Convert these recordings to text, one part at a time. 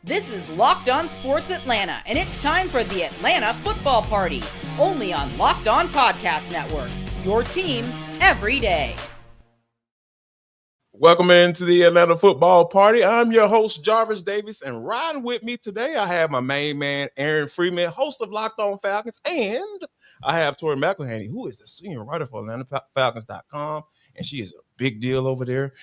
This is Locked On Sports Atlanta, and it's time for the Atlanta Football Party, only on Locked On Podcast Network, your team every day. Welcome into the Atlanta Football Party. I'm your host, Jarvis Davis, and riding with me today, I have my main man, Aaron Freeman, host of Locked On Falcons, and I have Tori McElhaney, who is the senior writer for AtlantaFalcons.com, and she is a big deal over there.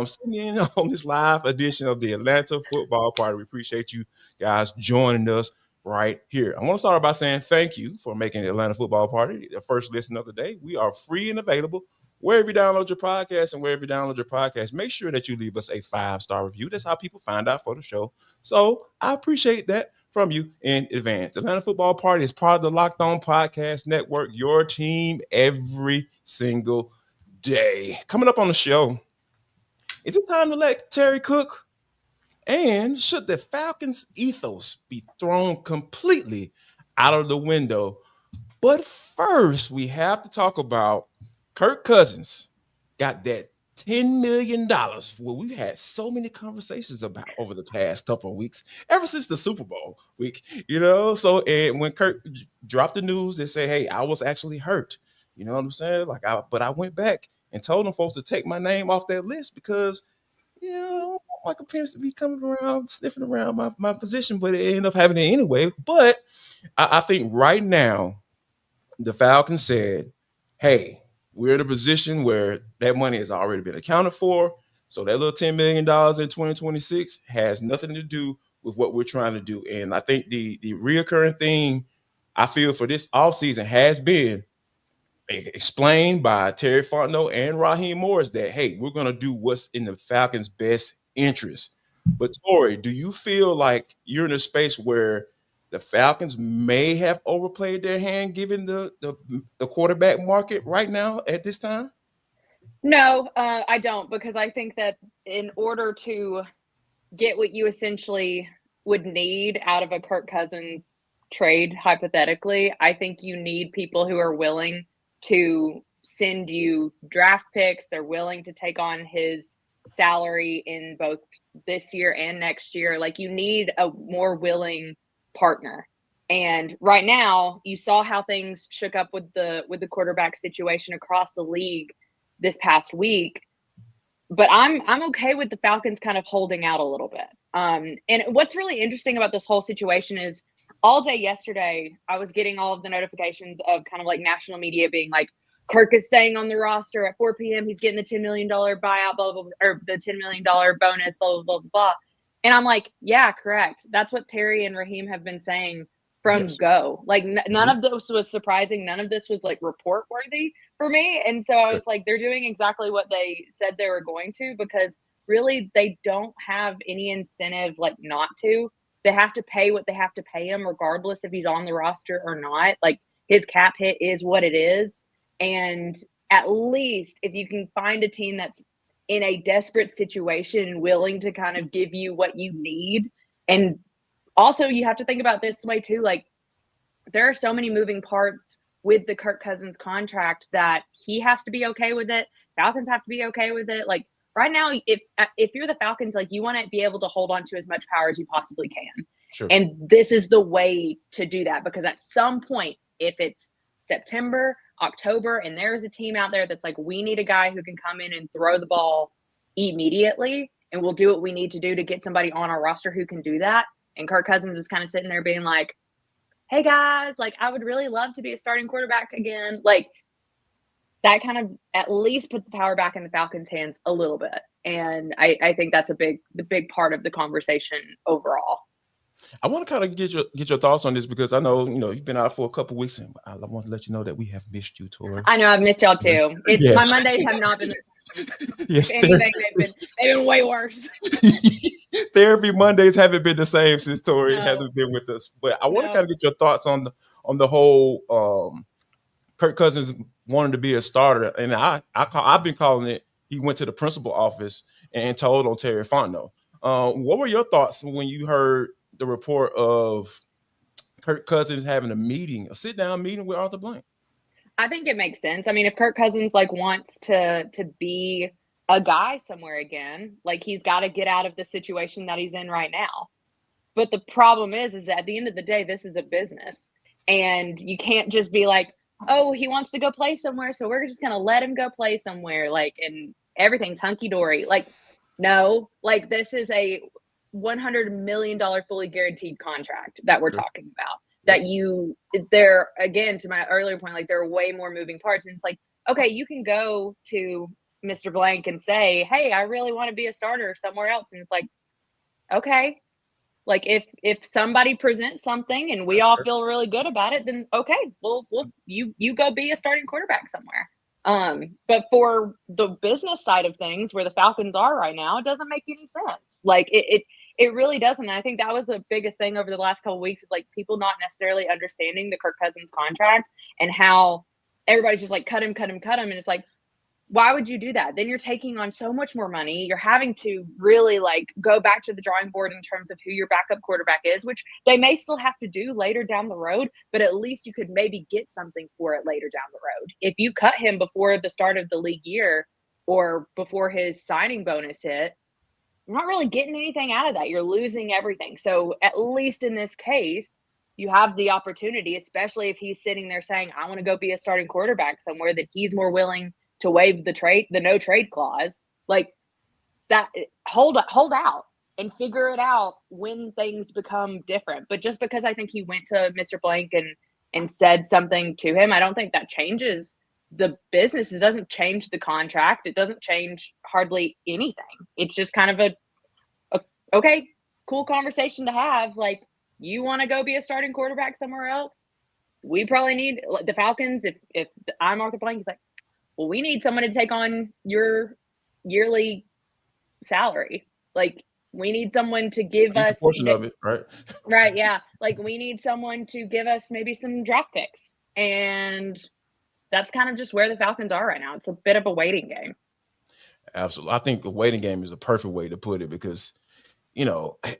Sitting in on this live edition of the Atlanta Football Party. We appreciate you guys joining us right here. I want to start by saying thank you for making the Atlanta Football Party the first listen of the day. We are free and available wherever you download your podcast, and wherever you download your podcast, make sure that you leave us a 5-star review. That's how people find out for the show. So I appreciate that from you in advance. The Atlanta Football Party is part of the Locked On Podcast Network, your team every single day. Coming up on the show, is it time to let Tori cook? And should the Falcons' ethos be thrown completely out of the window? But first, we have to talk about Kirk Cousins got that $10 million. Well, we've had so many conversations about over the past couple of weeks, ever since the Super Bowl week, So, and when Kirk dropped the news, they say, hey, I was actually hurt. You know what I'm saying? But I went back and told them folks to take my name off that list because, I don't want my appearance to be coming around, sniffing around my position, but it ended up happening anyway. But I think right now, the Falcons said, hey, we're in a position where that money has already been accounted for. So that little $10 million in 2026 has nothing to do with what we're trying to do. And I think the reoccurring theme I feel for this offseason has been explained by Terry Fontenot and Raheem Morris that, hey, we're going to do what's in the Falcons' best interest. But Tori, do you feel like you're in a space where the Falcons may have overplayed their hand given the quarterback market right now at this time? No, I don't, because I think that in order to get what you essentially would need out of a Kirk Cousins trade, hypothetically, I think you need people who are willing to send you draft picks. They're willing to take on his salary in both this year and next year. Like, you need a more willing partner. And right now, you saw how things shook up with the quarterback situation across the league this past week. But I'm okay with the Falcons kind of holding out a little bit. And what's really interesting about this whole situation is all day yesterday, I was getting all of the notifications of kind of like national media being like, Kirk is staying on the roster at 4 p.m. He's getting the $10 million buyout, blah, blah, blah, or the $10 million bonus, blah, blah, blah, blah. And I'm like, yeah, correct. That's what Terry and Raheem have been saying from go. Like, none of this was surprising. None of this was like report worthy for me. And so I was like, they're doing exactly what they said they were going to, because really they don't have any incentive like not to. They have to pay what they have to pay him, regardless if he's on the roster or not. Like, his cap hit is what it is. And at least if you can find a team that's in a desperate situation, willing to kind of give you what you need. And also you have to think about this way too. Like, there are so many moving parts with the Kirk Cousins contract that he has to be okay with it. Falcons have to be okay with it. Like, right now, if you're the Falcons, like, you want to be able to hold on to as much power as you possibly can. Sure. And this is the way to do that, because at some point, if it's September, October, and there's a team out there that's like, we need a guy who can come in and throw the ball immediately, and we'll do what we need to do to get somebody on our roster who can do that. And Kirk Cousins is kind of sitting there being like, hey guys, like, I would really love to be a starting quarterback again. Like, that kind of at least puts the power back in the Falcons' hands a little bit. And I think that's the big part of the conversation overall. I want to kind of get your thoughts on this, because I know, you've been out for a couple of weeks, and I want to let you know that we have missed you, Tori. I know I've missed y'all too. My Mondays have not been. Yes, if anything, they've been way worse. Therapy Mondays haven't been the same since Tori hasn't been with us. But I want to kind of get your thoughts on the whole Kirk Cousins wanting to be a starter, and I've been calling it. He went to the principal office and told on Terry Fontenot. What were your thoughts when you heard the report of Kirk Cousins having a sit-down meeting with Arthur Blank? I think it makes sense. I mean, if Kirk Cousins wants to be a guy somewhere again, he's got to get out of the situation that he's in right now. But the problem is that at the end of the day, this is a business. And you can't just be like, oh, he wants to go play somewhere, so we're just going to let him go play somewhere, like, and everything's hunky-dory. Like, no, like, this is a $100 million fully guaranteed contract that we're talking about. That there, again, to my earlier point, like, there are way more moving parts. And it's like, okay, you can go to Mr. Blank and say, hey, I really want to be a starter somewhere else. And it's like, okay. Like, if somebody presents something and we all feel really good about it, then okay, we'll you go be a starting quarterback somewhere. But for the business side of things, where the Falcons are right now, it doesn't make any sense. Like, it really doesn't. And I think that was the biggest thing over the last couple of weeks, is like people not necessarily understanding the Kirk Cousins contract and how everybody's just like cut him. And it's like, why would you do that? Then you're taking on so much more money. You're having to really like go back to the drawing board in terms of who your backup quarterback is, which they may still have to do later down the road, but at least you could maybe get something for it later down the road. If you cut him before the start of the league year or before his signing bonus hit, you're not really getting anything out of that. You're losing everything. So at least in this case, you have the opportunity, especially if he's sitting there saying, I want to go be a starting quarterback somewhere, that he's more willing to waive the no trade clause, like that. Hold out and figure it out when things become different. But just because I think he went to Mr. Blank and said something to him, I don't think that changes the business. It doesn't change the contract. It doesn't change hardly anything. It's just kind of a okay, cool conversation to have. Like, you want to go be a starting quarterback somewhere else? We probably need the Falcons. If I'm Arthur Blank, he's like, well, we need someone to take on your yearly salary. Like, we need someone to give us a portion of it, right? Right, yeah. Like, we need someone to give us maybe some draft picks. And that's kind of just where the Falcons are right now. It's a bit of a waiting game. Absolutely. I think the waiting game is the perfect way to put it, because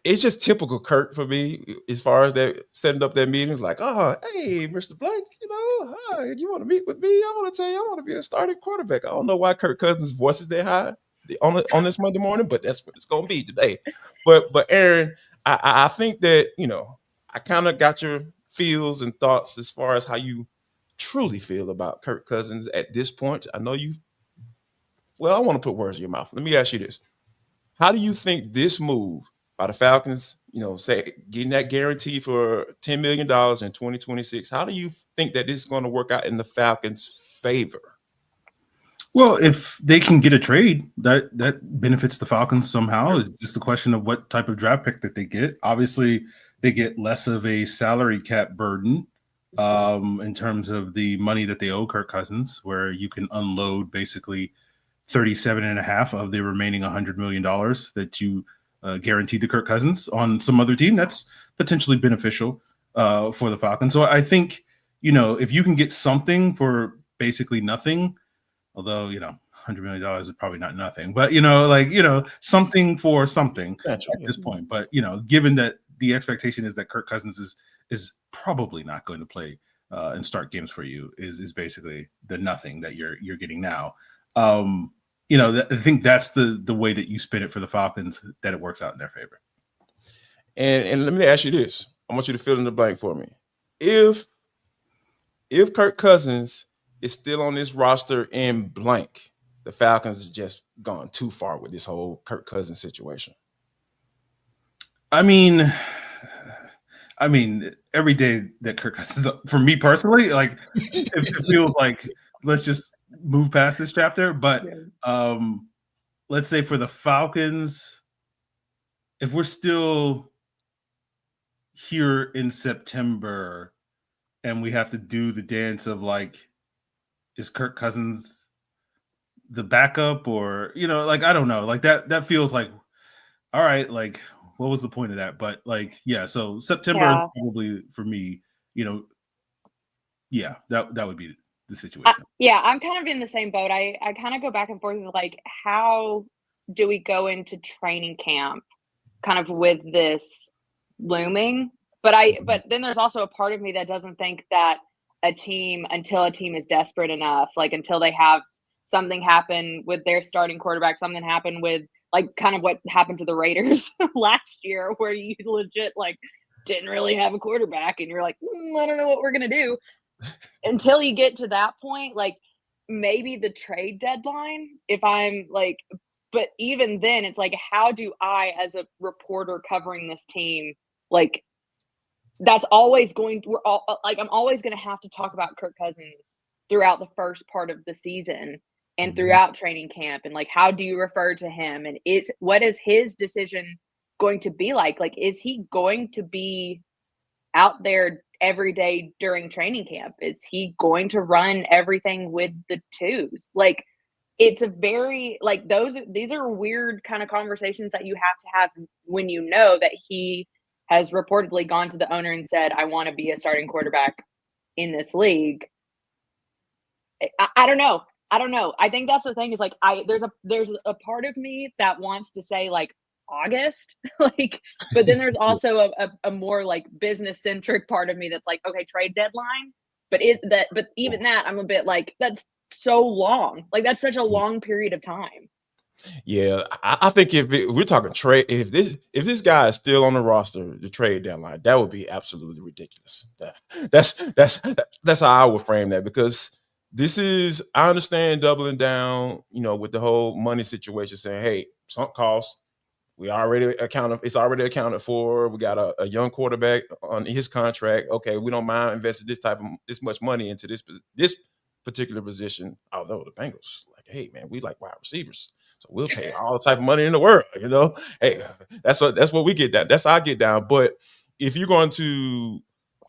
it's just typical Kirk for me as far as that setting up that meeting. Like, oh, hey, Mr. Blank, hi, you want to meet with me? I want to tell you, I want to be a starting quarterback. I don't know why Kirk Cousins' voice is that high on this Monday morning, but that's what it's going to be today. But Aaron, I think that, I kind of got your feels and thoughts as far as how you truly feel about Kirk Cousins at this point. I know I want to put words in your mouth. Let me ask you this. How do you think this move by the Falcons, say getting that guarantee for $10 million in 2026, how do you think that this is going to work out in the Falcons' favor? Well, if they can get a trade, that benefits the Falcons somehow. It's just a question of what type of draft pick that they get. Obviously, they get less of a salary cap burden in terms of the money that they owe Kirk Cousins, where you can unload basically 37.5 of the remaining $100 million that you guaranteed to Kirk Cousins on some other team. That's potentially beneficial for the Falcons. So I think, if you can get something for basically nothing, although, $100 million is probably not nothing, but, something for something at this point. But, given that the expectation is that Kirk Cousins is probably not going to play and start games for you is basically the nothing that you're getting now. I think that's the way that you spin it for the Falcons, that it works out in their favor. And let me ask you this. I want you to fill in the blank for me. If Kirk Cousins is still on this roster in blank, the Falcons have just gone too far with this whole Kirk Cousins situation. I mean, every day that Kirk Cousins, for me personally, like it feels like let's just move past this chapter. But let's say for the Falcons, if we're still here in September and we have to do the dance of like, is Kirk Cousins the backup, or I don't know, like that feels like, all right, like what was the point of that? But like, so September probably for me, that would be the situation. I'm kind of in the same boat. I kind of go back and forth with like, how do we go into training camp kind of with this looming? But then there's also a part of me that doesn't think that until a team is desperate enough, like until they have something happen with their starting quarterback, something happen with like kind of what happened to the Raiders last year, where you legit like didn't really have a quarterback, and you're like, I don't know what we're gonna do until you get to that point. Like maybe the trade deadline, if I'm like, but even then, it's like, how do I, as a reporter covering this team, like that's always going to, we're all like, I'm always going to have to talk about Kirk Cousins throughout the first part of the season and throughout training camp. And like, how do you refer to him? And what is his decision going to be like? Like, is he going to be out there every day during training camp? Is he going to run everything with the twos? Like, it's a very, like, these are weird kind of conversations that you have to have when you know that he has reportedly gone to the owner and said, I want to be a starting quarterback in this league. I don't know. I think that's the thing, is like, there's a part of me that wants to say like August, like, but then there's also a more like business centric part of me that's like, okay, trade deadline. But even that, I'm a bit like, that's so long. Like, that's such a long period of time. Yeah, I think we're talking trade, if this guy is still on the roster, the trade deadline, that would be absolutely ridiculous. That's how I would frame that, because this is, I understand doubling down, with the whole money situation, saying, hey, sunk costs, it's already accounted for. We got a young quarterback on his contract. Okay, we don't mind investing this much money into this particular position. Although the Bengals like, hey man, we like wide receivers, so we'll pay all the type of money in the world. Hey, that's what we get down. That's how I get down. But if you're going to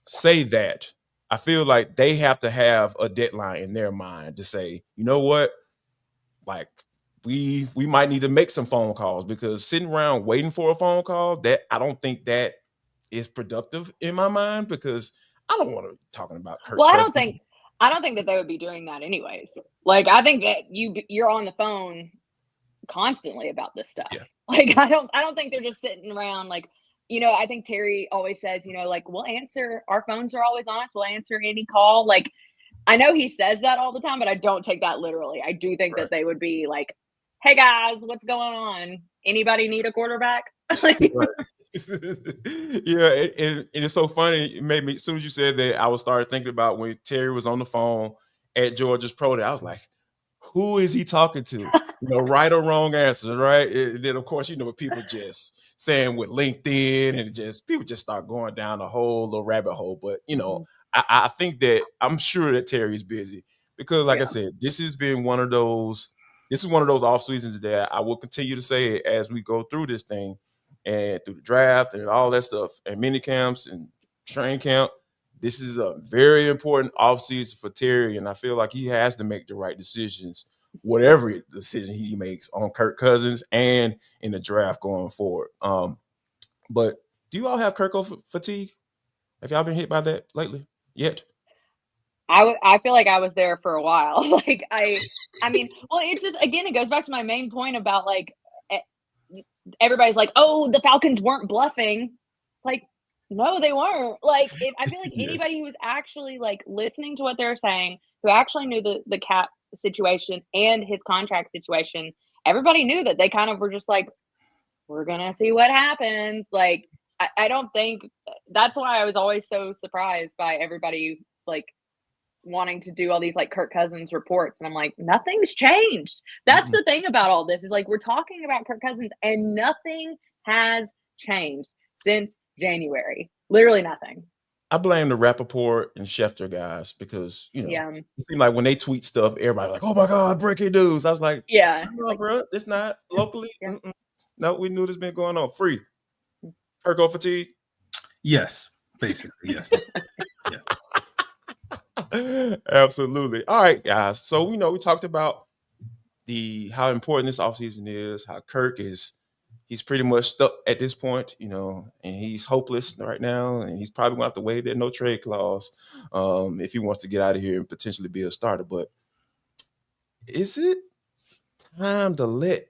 say that, I feel like they have to have a deadline in their mind to say, you know what, like, we might need to make some phone calls, because sitting around waiting for a phone call, that I don't think that is productive in my mind, because I don't want to be talking about Kirk Cousins. I don't think that they would be doing that anyways. Like, I think that you're on the phone constantly about this stuff. Yeah. Like, I don't think they're just sitting around like, I think Terry always says, like, our phones are always on us. We'll answer any call. Like, I know he says that all the time, but I don't take that literally. I do think that they would be like, hey guys, what's going on? Anybody need a quarterback? Yeah, and it's so funny. It made me, as soon as you said that, I was started thinking about when Terry was on the phone at Georgia's Pro Day. I was like, who is he talking to? Right or wrong answers, right? And then of course, what people just saying with LinkedIn, and people just start going down a whole little rabbit hole. But I think that, I'm sure that Terry's busy, because like I said, this has been one of those off seasons that I will continue to say as we go through this thing and through the draft and all that stuff and mini camps and training camp. This is a very important off season for Terry, and I feel like he has to make the right decisions, whatever decision he makes on Kirk Cousins and in the draft going forward. But do you all have Kirk fatigue? Have y'all been hit by that lately yet? I feel like I was there for a while. Like, I mean, well, it's just, again, it goes back to my main point about like, everybody's like, oh, the Falcons weren't bluffing. Like, no, they weren't. Like, I feel like anybody who was actually like listening to what they're saying, who actually knew the cap situation and his contract situation, everybody knew that they kind of were just like, we're gonna see what happens. Like, I don't think, that's why I was always so surprised by everybody like wanting to do all these like Kirk Cousins reports, and I'm like, nothing's changed. That's the thing about all this, is like, we're talking about Kirk Cousins and nothing has changed since January. Literally nothing. I blame the Rappaport and Schefter guys, because it seems like when they tweet stuff, everybody like, oh my god, breaking news. I was like, no, like, bro, it's not locally. No, we knew this been going on. Free Kirko fatigue. Yes, basically yes. Absolutely. All right, guys. So we talked about how important this offseason is, how Kirk he's pretty much stuck at this point, and he's hopeless right now, and he's probably going to have to waive that no trade clause if he wants to get out of here and potentially be a starter. But is it time to let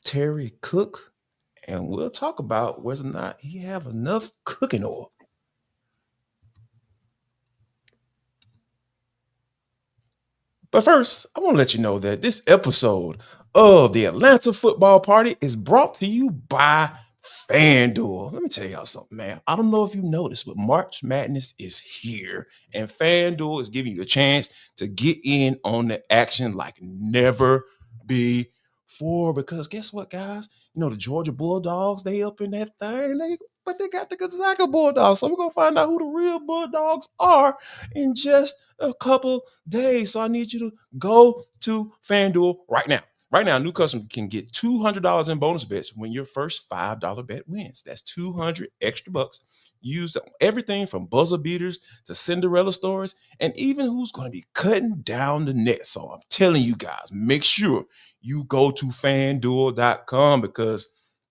Terry cook? And we'll talk about whether or not he have enough cooking oil. But first, I want to let you know that this episode of the Atlanta Football Party is brought to you by FanDuel. Let me tell y'all something, man. I don't know if you noticed, but March Madness is here, and FanDuel is giving you a chance to get in on the action like never before. Because guess what, guys? You know, the Georgia Bulldogs, they up in that thing, but they got the Gonzaga Bulldogs. So we're going to find out who the real Bulldogs are in just a couple days. So I need you to go to FanDuel right now. Right now, new customers can get $200 in bonus bets when your first $5 bet wins. That's 200 extra bucks used on everything from buzzer beaters to Cinderella stories and even who's going to be cutting down the net. So I'm telling you guys, make sure you go to FanDuel.com because,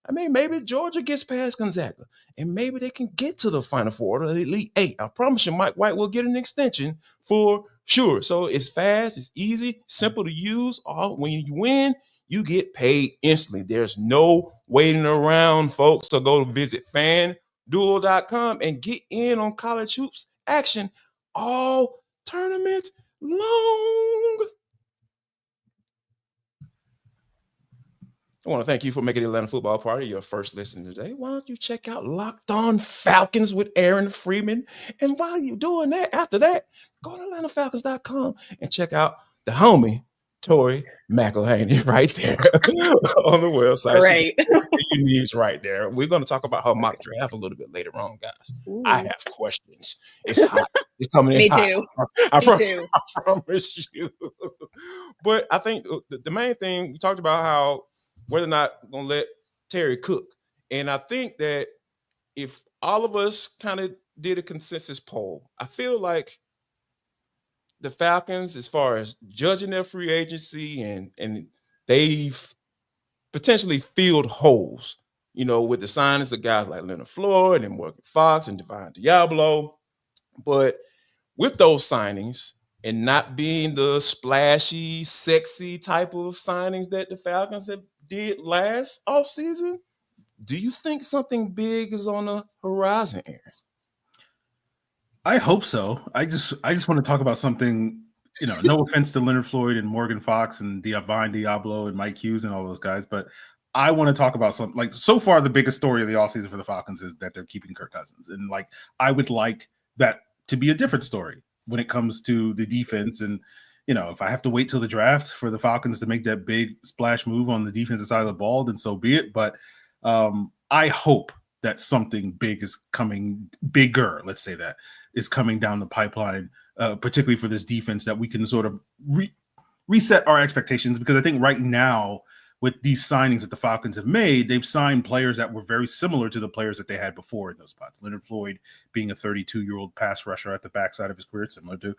I mean, maybe Georgia gets past Gonzaga and maybe they can get to the Final Four or the Elite Eight. I promise you, Mike White will get an extension for sure. So it's fast, it's easy, simple to use. When you win, you get paid instantly. There's no waiting around, folks. So go visit FanDuel.com and get in on college hoops action all tournament long. I want to thank you for making the Atlanta Football Party your first listen today. Why don't you check out Locked On Falcons with Aaron Freeman? And while you're doing that, after that, go to AtlantaFalcons.com and check out the homie, Tori McElhaney, right there on the website. Right. You need right there. We're going to talk about her mock draft a little bit later on, guys. Ooh. I have questions. It's hot. It's coming in Me hot. too. I too. promise you. But I think the main thing, we talked about how whether or not we're going to let Terry cook. And I think that if all of us kind of did a consensus poll, I feel like the Falcons, as far as judging their free agency and they've potentially filled holes, you know, with the signings of guys like Leonard Floyd and Morgan Fox and Divine Diablo. But with those signings and not being the splashy, sexy type of signings that the Falcons have did last offseason, do you think something big is on the horizon, Aaron? I hope so. I just want to talk about something, you know, no offense to Leonard Floyd and Morgan Fox and Divine Diablo and Mike Hughes and all those guys, but I want to talk about something like so far the biggest story of the offseason for the Falcons is that they're keeping Kirk Cousins. And like I would like that to be a different story when it comes to the defense. And you know, if I have to wait till the draft for the Falcons to make that big splash move on the defensive side of the ball, then so be it. But I hope that something big is coming, bigger, let's say that, is coming down the pipeline, particularly for this defense, that we can sort of reset our expectations. Because I think right now, with these signings that the Falcons have made, they've signed players that were very similar to the players that they had before in those spots. Leonard Floyd being a 32-year-old pass rusher at the backside of his career, similar to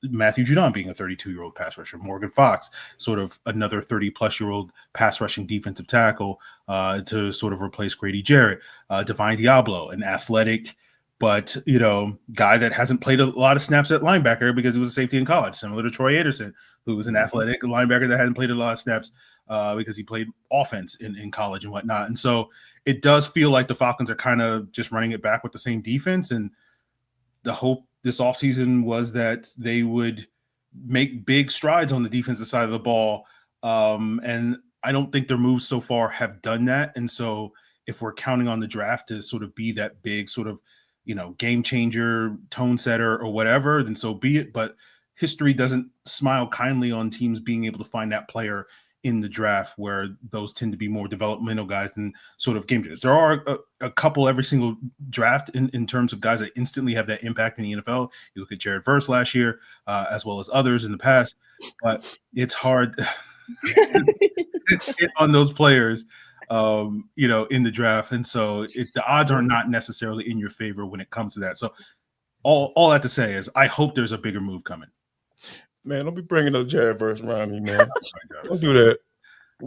Matthew Judon being a 32-year-old pass rusher, Morgan Fox, sort of another 30-plus-year-old pass rushing defensive tackle to sort of replace Grady Jarrett, Divine Diablo, an athletic, but, you know, guy that hasn't played a lot of snaps at linebacker because he was a safety in college, similar to Troy Anderson, who was an athletic linebacker that hadn't played a lot of snaps because he played offense in college and whatnot. And so it does feel like the Falcons are kind of just running it back with the same defense. And the hope this offseason was that they would make big strides on the defensive side of the ball. And I don't think their moves so far have done that. And so if we're counting on the draft to sort of be that big sort of, you know, game changer, tone setter or whatever, then so be it. But history doesn't smile kindly on teams being able to find that player in the draft, where those tend to be more developmental guys and sort of game changers. There are a couple every single draft in terms of guys that instantly have that impact in the NFL. You look at Jared Verse last year, as well as others in the past, but it's hard on those players, you know, in the draft. And so the odds are not necessarily in your favor when it comes to that. So all I have to say is I hope there's a bigger move coming. Man, don't be bringing up Jared Verse around me, man. Don't do that.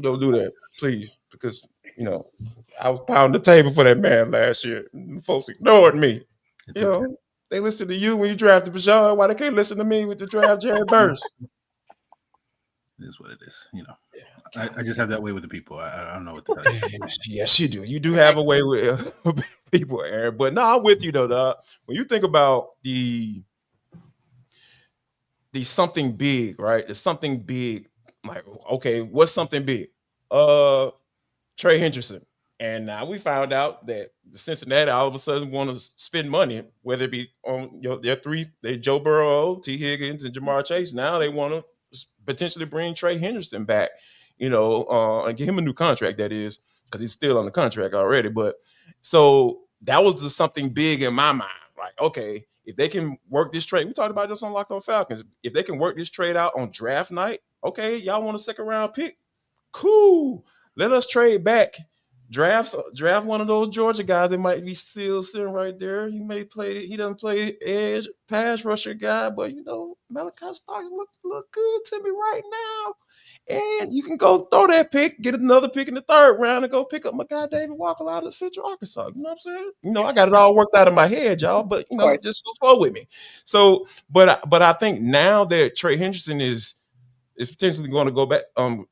Don't do that, please. Because, you know, I was pounding the table for that man last year. Folks ignored me. It's you know, they listened to you when you drafted Bashar. Why they can't listen to me with the draft Jared Verse? It is what it is. You know, I just have that way with the people. I don't know what to tell you. Yes, you do. You do have a way with people, Aaron. But no, I'm with you, though, dog. When you think about the something big, right? There's something big. Like, okay, what's something big? Trey Hendrickson. And now we found out that the Cincinnati all of a sudden want to spend money, whether it be on their Joe Burrow, T. Higgins, and Jamar Chase. Now they want to potentially bring Trey Hendrickson back, and give him a new contract, that is, because he's still on the contract already. But so that was just something big in my mind. Like, okay, if they can work this trade, we talked about this on Locked On Falcons. If they can work this trade out on draft night, okay, y'all want a second round pick? Cool. Let us trade back. Draft one of those Georgia guys that might be still sitting right there. He doesn't play edge pass rusher guy, but Malachi Starks look good to me right now. And you can go throw that pick, get another pick in the third round, and go pick up my guy David Walker out of Central Arkansas. You know what I'm saying? I got it all worked out in my head, y'all. But just go forward with me. So, but I think now that Trey Hendrickson is potentially going to go back,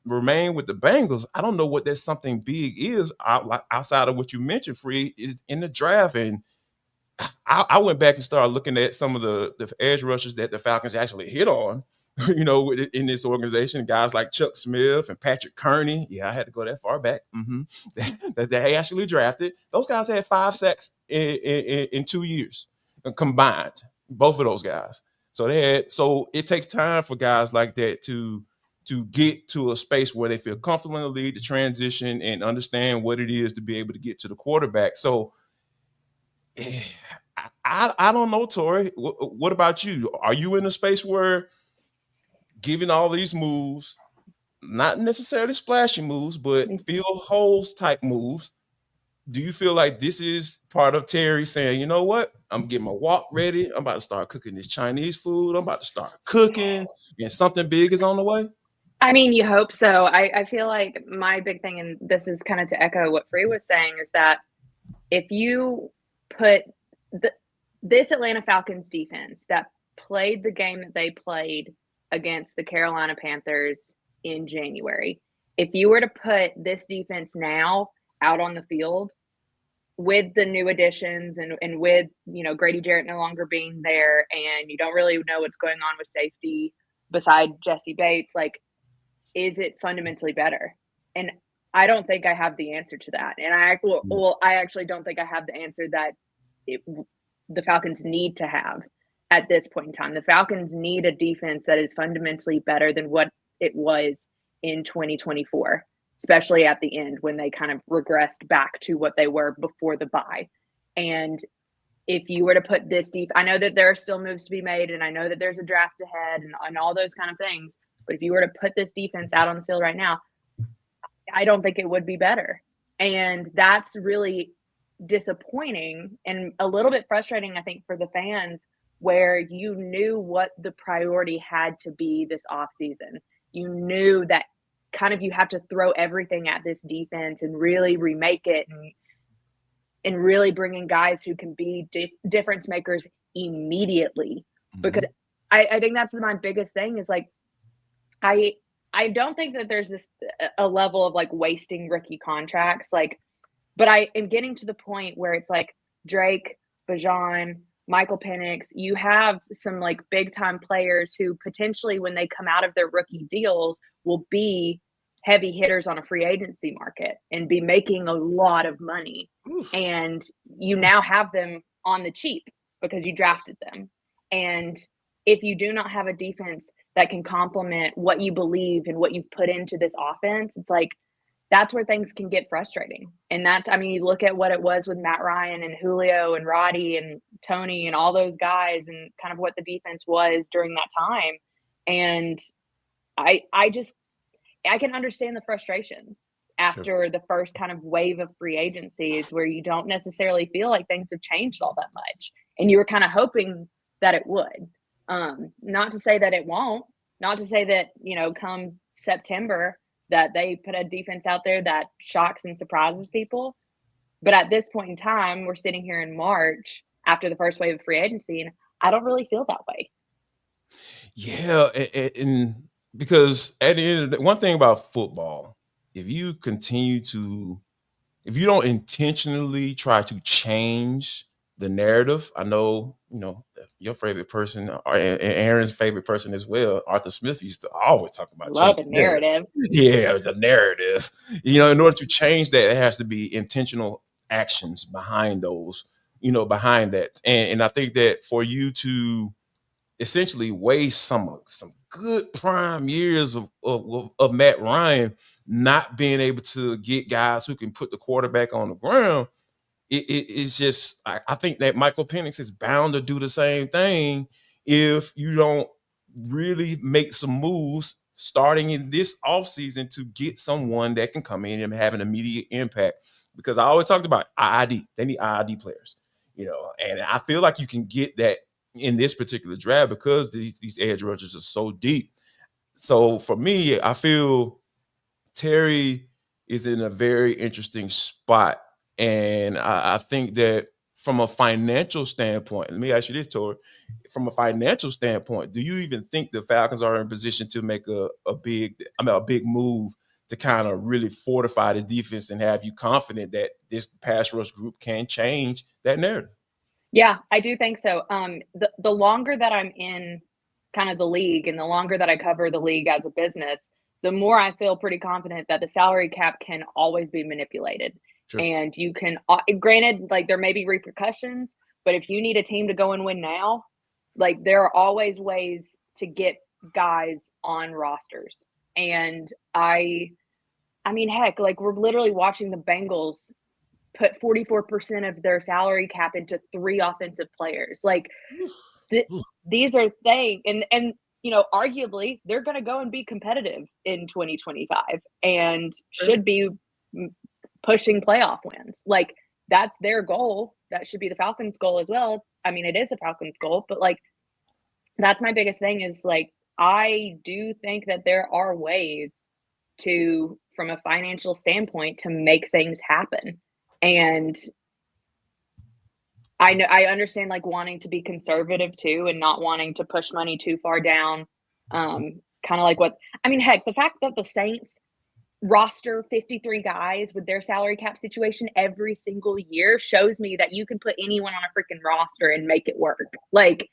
remain with the Bengals, I don't know what that something big is outside of what you mentioned, Free, is in the draft. And I went back and started looking at some of the edge rushers that the Falcons actually hit on, in this organization. Guys like Chuck Smith and Patrick Kearney. Yeah, I had to go that far back. That they actually drafted. Those guys had 5 sacks in 2 years combined, both of those guys. So it takes time for guys like that to get to a space where they feel comfortable in the league, to transition and understand what it is to be able to get to the quarterback. So I don't know, Tori. What about you? Are you in a space where, given all these moves, not necessarily splashy moves, but fill holes type moves, do you feel like this is part of Terry saying, you know what? I'm getting my walk ready. I'm about to start cooking this Chinese food. I'm about to start cooking, and something big is on the way? I mean, you hope so. I feel like my big thing, and this is kind of to echo what Free was saying, is that if you put this Atlanta Falcons defense that played the game that they played against the Carolina Panthers in January, if you were to put this defense now out on the field with the new additions and with, Grady Jarrett no longer being there, and you don't really know what's going on with safety beside Jesse Bates, like, is it fundamentally better? And I don't think I have the answer to that. And I actually don't think I have the answer that the Falcons need to have at this point in time. The Falcons need a defense that is fundamentally better than what it was in 2024, especially at the end when they kind of regressed back to what they were before the bye. And if you were to put this deep, I know that there are still moves to be made, and I know that there's a draft ahead and all those kind of things. But if you were to put this defense out on the field right now, I don't think it would be better. And that's really disappointing and a little bit frustrating, I think, for the fans, where you knew what the priority had to be this offseason. You knew that kind of you have to throw everything at this defense and really remake it and really bring in guys who can be difference makers immediately. Because I think that's my biggest thing is, like, I don't think that there's a level of, like, wasting rookie contracts, like, but I am getting to the point where it's like Drake, Bajan, Michael Penix, you have some, like, big time players who potentially, when they come out of their rookie deals, will be heavy hitters on a free agency market and be making a lot of money. Oof. And you now have them on the cheap because you drafted them. And if you do not have a defense that can complement what you believe and what you've put into this offense, it's like, that's where things can get frustrating. And you look at what it was with Matt Ryan and Julio and Roddy and Tony and all those guys and kind of what the defense was during that time. And I can understand the frustrations after the first kind of wave of free agency, is where you don't necessarily feel like things have changed all that much. And you were kind of hoping that it would. Not to say that it won't, not to say that, come September that they put a defense out there that shocks and surprises people. But at this point in time, we're sitting here in March after the first wave of free agency, and I don't really feel that way. Yeah, and because at the end of the day, one thing about football, if you don't intentionally try to change the narrative, I know, the your favorite person and Aaron's favorite person as well, Arthur Smith, used to always talk about Love the changing narratives. narrative. Yeah, the narrative. In order to change that, it has to be intentional actions behind those, behind that. And I think that for you to essentially waste some good prime years of Matt Ryan not being able to get guys who can put the quarterback on the ground, it's just, I think that Michael Penix is bound to do the same thing if you don't really make some moves starting in this offseason to get someone that can come in and have an immediate impact. Because I always talked about IID. They need IID players, and I feel like you can get that in this particular draft because these edge rushers are so deep. So for me, I feel Terry is in a very interesting spot. And I think that from a financial standpoint, let me ask you this, Tori. From a financial standpoint, do you even think the Falcons are in position to make a big move to kind of really fortify this defense and have you confident that this pass rush group can change that narrative? Yeah, I do think so. The longer that I'm in kind of the league and the longer that I cover the league as a business, the more I feel pretty confident that the salary cap can always be manipulated. Sure. And you can, granted, like there may be repercussions, but if you need a team to go and win now, like there are always ways to get guys on rosters. And I mean, heck, like we're literally watching the Bengals put 44% of their salary cap into 3 offensive players. Like these are things, and arguably they're going to go and be competitive in 2025 and should be pushing playoff wins. Like that's their goal. That should be the Falcons' goal as well. I mean, it is the Falcons' goal, but like that's my biggest thing is like I do think that there are ways to, from a financial standpoint, to make things happen. And I understand like wanting to be conservative too and not wanting to push money too far down. Kind of like heck, the fact that the Saints roster 53 guys with their salary cap situation every single year shows me that you can put anyone on a freaking roster and make it work. Like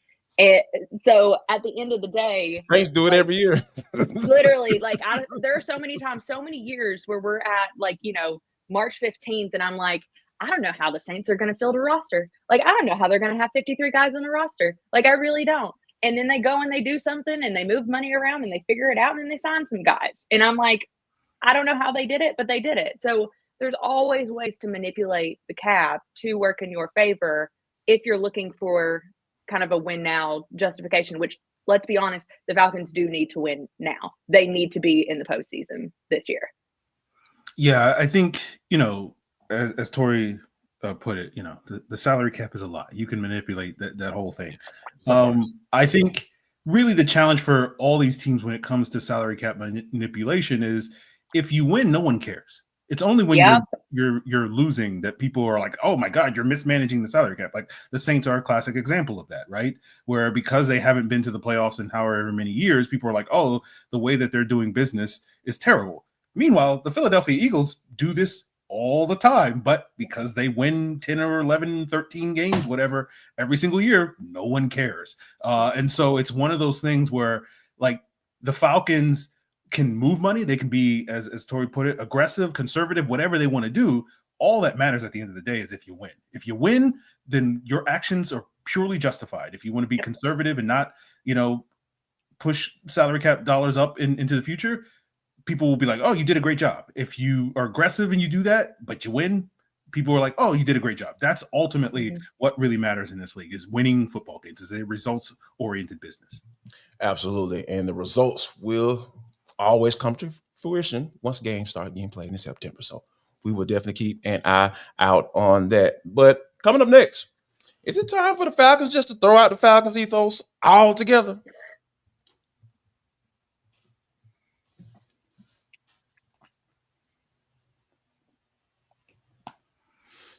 so at the end of the day, Saints do it every year. Literally, like there are so many times, so many years where we're at like, March 15th and I'm like, I don't know how the Saints are going to field a roster. Like, I don't know how they're going to have 53 guys on the roster. Like, I really don't. And then they go and they do something and they move money around and they figure it out and then they sign some guys. And I'm like, I don't know how they did it, but they did it. So there's always ways to manipulate the cap to work in your favor if you're looking for kind of a win now justification, which, let's be honest, the Falcons do need to win now. They need to be in the postseason this year. Yeah, I think, as Tori put it, the salary cap is a lot. You can manipulate that whole thing. I think really the challenge for all these teams when it comes to salary cap manipulation is if you win, no one cares. It's only when you're losing that people are like, oh my God, you're mismanaging the salary cap. Like the Saints are a classic example of that, right? Where because they haven't been to the playoffs in however many years, people are like, oh, the way that they're doing business is terrible. Meanwhile, the Philadelphia Eagles do this all the time, but because they win 10 or 11, 13 games, whatever, every single year, no one cares. And so it's one of those things where like the Falcons can move money. They can be, as Tori put it, aggressive, conservative, whatever they want to do. All that matters at the end of the day is if you win. If you win, then your actions are purely justified. If you want to be conservative and not, push salary cap dollars up into the future, people will be like, oh, you did a great job. If you are aggressive and you do that, but you win, people are like, oh, you did a great job. That's ultimately what really matters in this league is winning football games, is a results-oriented business. Absolutely. And the results will always come to fruition once games start being played in September. So we will definitely keep an eye out on that. But coming up next, is it time for the Falcons just to throw out the Falcons ethos altogether?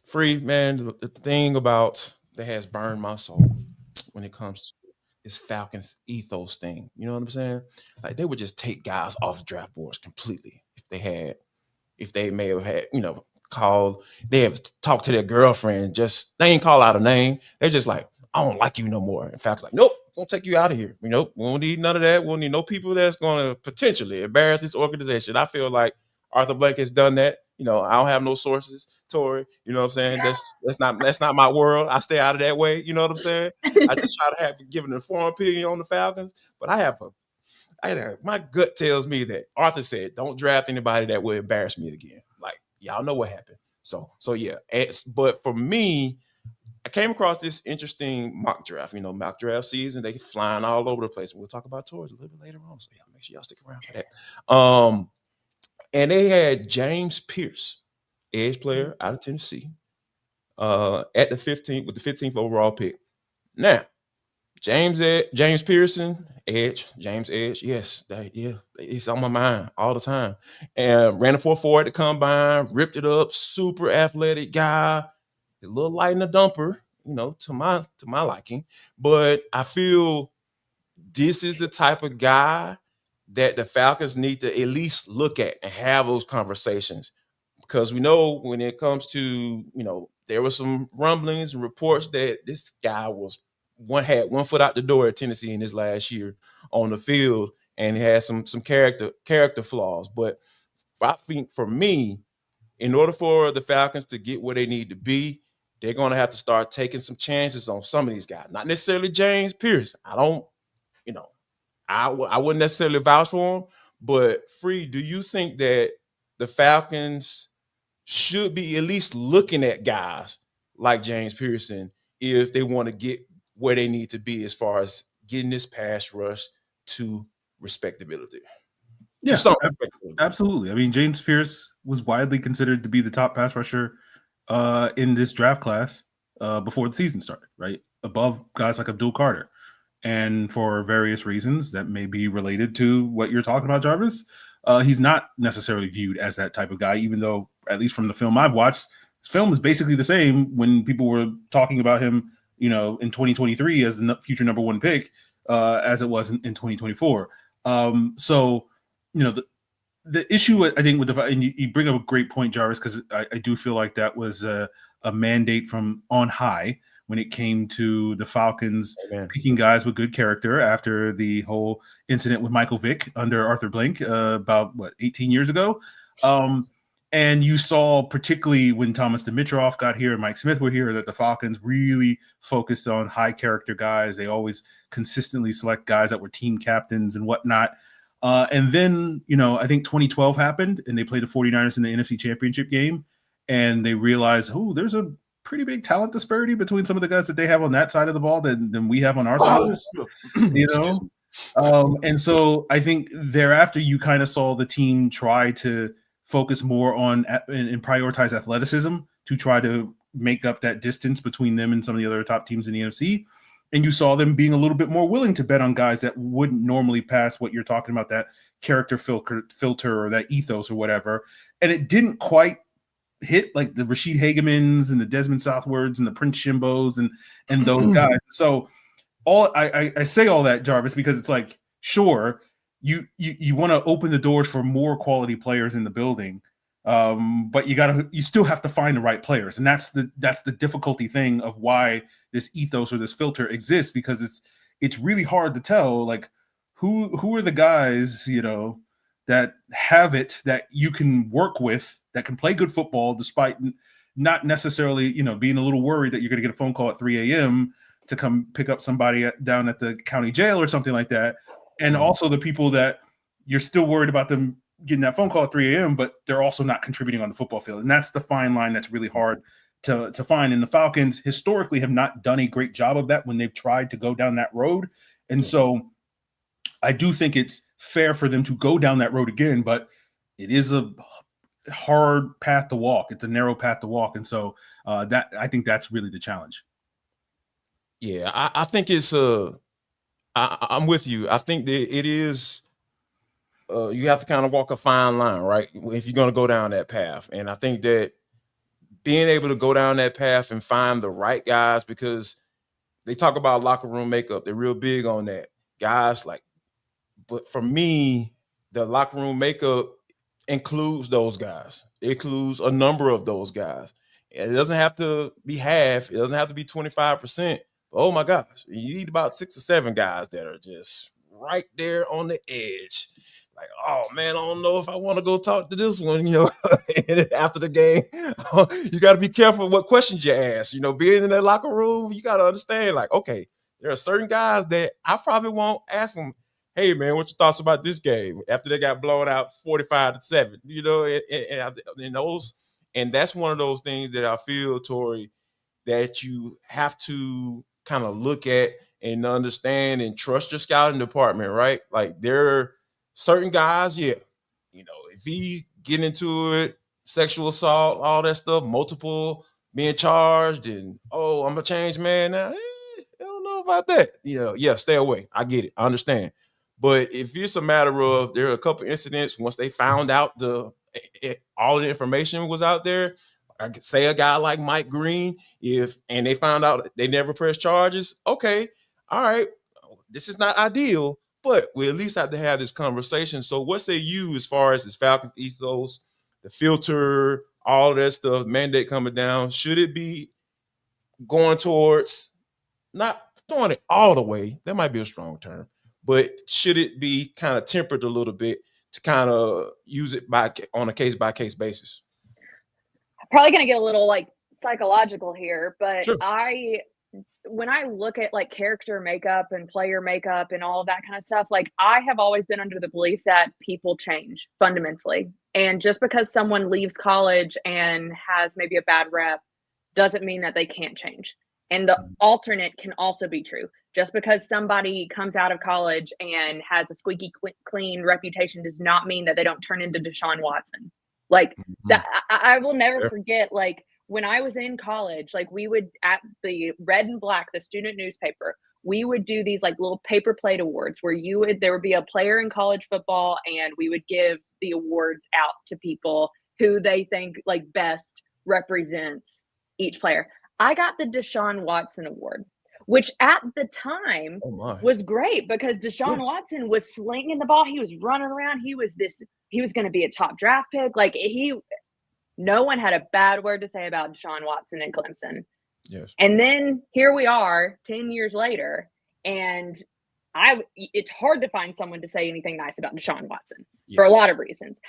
Free, man, the thing about that has burned my soul when it comes to this Falcons ethos thing. You know what I'm saying? Like they would just take guys off draft boards completely if they may have had, called, they have talked to their girlfriend, just they ain't call out a name. They're just like, I don't like you no more. In fact, like, nope, gonna take you out of here. We don't need none of that. We don't need no people that's gonna potentially embarrass this organization. I feel like Arthur Blank has done that. I don't have no sources, Tori. You know what I'm saying? That's not my world. I stay out of that way. You know what I'm saying? I just try to give an informed opinion on the Falcons. But my gut tells me that Arthur said, don't draft anybody that will embarrass me again. Like, y'all know what happened. So yeah. But for me, I came across this interesting mock draft. Mock draft season, they flying all over the place. We'll talk about tours a little bit later on. So yeah, make sure y'all stick around for that. And they had James Pierce, edge player out of Tennessee, at the 15th with the 15th overall pick. Now, James Pearson, James Edge, yes, he's on my mind all the time. And ran a 4.4 at the combine, ripped it up, super athletic guy, a little light in the dumper, to my liking. But I feel this is the type of guy that the Falcons need to at least look at and have those conversations. Because we know when it comes to, there were some rumblings and reports that this guy had one foot out the door at Tennessee in his last year on the field, and he had some character flaws. But I think for me, in order for the Falcons to get where they need to be, they're going to have to start taking some chances on some of these guys. Not necessarily James Pierce. I wouldn't necessarily vouch for him. But Free, do you think that the Falcons should be at least looking at guys like James Pearson if they want to get where they need to be as far as getting this pass rush to respectability? Yeah, absolutely. I mean, James Pierce was widely considered to be the top pass rusher in this draft class before the season started, right? Above guys like Abdul Carter. And for various reasons that may be related to what you're talking about, Jarvis, he's not necessarily viewed as that type of guy, even though, at least from the film I've watched, his film is basically the same when people were talking about him, in 2023 as the future number one pick as it was in 2024. So, the issue, I think, and you bring up a great point, Jarvis, because I do feel like that was a mandate from on high when it came to the Falcons picking guys with good character after the whole incident with Michael Vick under Arthur Blank about 18 years ago. And you saw, particularly when Thomas Dimitroff got here and Mike Smith were here, that the Falcons really focused on high character guys. They always consistently select guys that were team captains and whatnot. And then, I think 2012 happened and they played the 49ers in the NFC Championship game. And they realized, there's a pretty big talent disparity between some of the guys that they have on that side of the ball than we have on our side. And so I think thereafter you kind of saw the team try to focus more on and prioritize athleticism to try to make up that distance between them and some of the other top teams in the NFC. And you saw them being a little bit more willing to bet on guys that wouldn't normally pass what you're talking about, that character filter or that ethos or whatever. And it didn't quite hit like the Rashid Hagemans and the Desmond Southwards and the Prince Shimbos and those guys. So I say all that, Jarvis, because it's like, sure, you want to open the doors for more quality players in the building, but you still have to find the right players, and that's the difficulty thing of why this ethos or this filter exists, because it's really hard to tell like who are the guys that have it, that you can work with, that can play good football despite not necessarily being a little worried that you're going to get a phone call at 3 a.m. to come pick up somebody down at the county jail or something like that. And also the people that you're still worried about them getting that phone call at 3 a.m., but they're also not contributing on the football field. And that's the fine line that's really hard to find. And the Falcons historically have not done a great job of that when they've tried to go down that road. And so I do think it's fair for them to go down that road again, but it is a hard path to walk. It's a narrow path to walk. And so I think that's really the challenge. Yeah, I think it's I'm with you. I think that it is you have to kind of walk a fine line, right? If you're going to go down that path. And I think that being able to go down that path and find the right guys, because they talk about locker room makeup. They're real big on that. Guys but for me, the locker room makeup includes those guys. It includes a number of those guys. It doesn't have to be half. It doesn't have to be 25%. oh my gosh, you need about 6 or 7 guys that are just right there on the edge. Like, oh man, I don't know if I want to go talk to this one, after the game. You got to be careful what questions you ask. Being in that locker room, you got to understand, like, okay, there are certain guys that I probably won't ask them, hey man, what your thoughts about this game after they got blown out 45-7, and that's one of those things that I feel, Tori, that you have to kind of look at and understand and trust your scouting department, right? Like there are certain guys, if he get into it, sexual assault, all that stuff, multiple being charged, and I'm a changed man now. I don't know about that. Stay away. I get it. I understand. But if it's a matter of there are a couple incidents once they found out all the information was out there, I could say a guy like Mike Green, and they found out they never pressed charges, okay, all right, this is not ideal, but we at least have to have this conversation. So what say you as far as this Falcons ethos, the filter, all that stuff, mandate coming down, should it be going towards not throwing it all the way? That might be a strong term, but should it be kind of tempered a little bit to kind of use it on a case-by-case basis? Probably going to get a little like psychological here, but Sure. when I look at like character makeup and player makeup and all of that kind of stuff, like I have always been under the belief that people change fundamentally. And just because someone leaves college and has maybe a bad rep doesn't mean that they can't change. And the alternate can also be true. Just because somebody comes out of college and has a squeaky clean reputation does not mean that they don't turn into Deshaun Watson. Like that, I will never forget, like when I was in college, like we would at the Red and Black, the student newspaper, we would do these like little paper plate awards where there would be a player in college football and we would give the awards out to people who they think like best represents each player. I got the Deshaun Watson Award, which at the time was great because Deshaun Watson was slinging the ball. He was running around. He was going to be a top draft pick. Like no one had a bad word to say about Deshaun Watson and Clemson. Yes. And then here we are 10 years later, and it's hard to find someone to say anything nice about Deshaun Watson for a lot of reasons.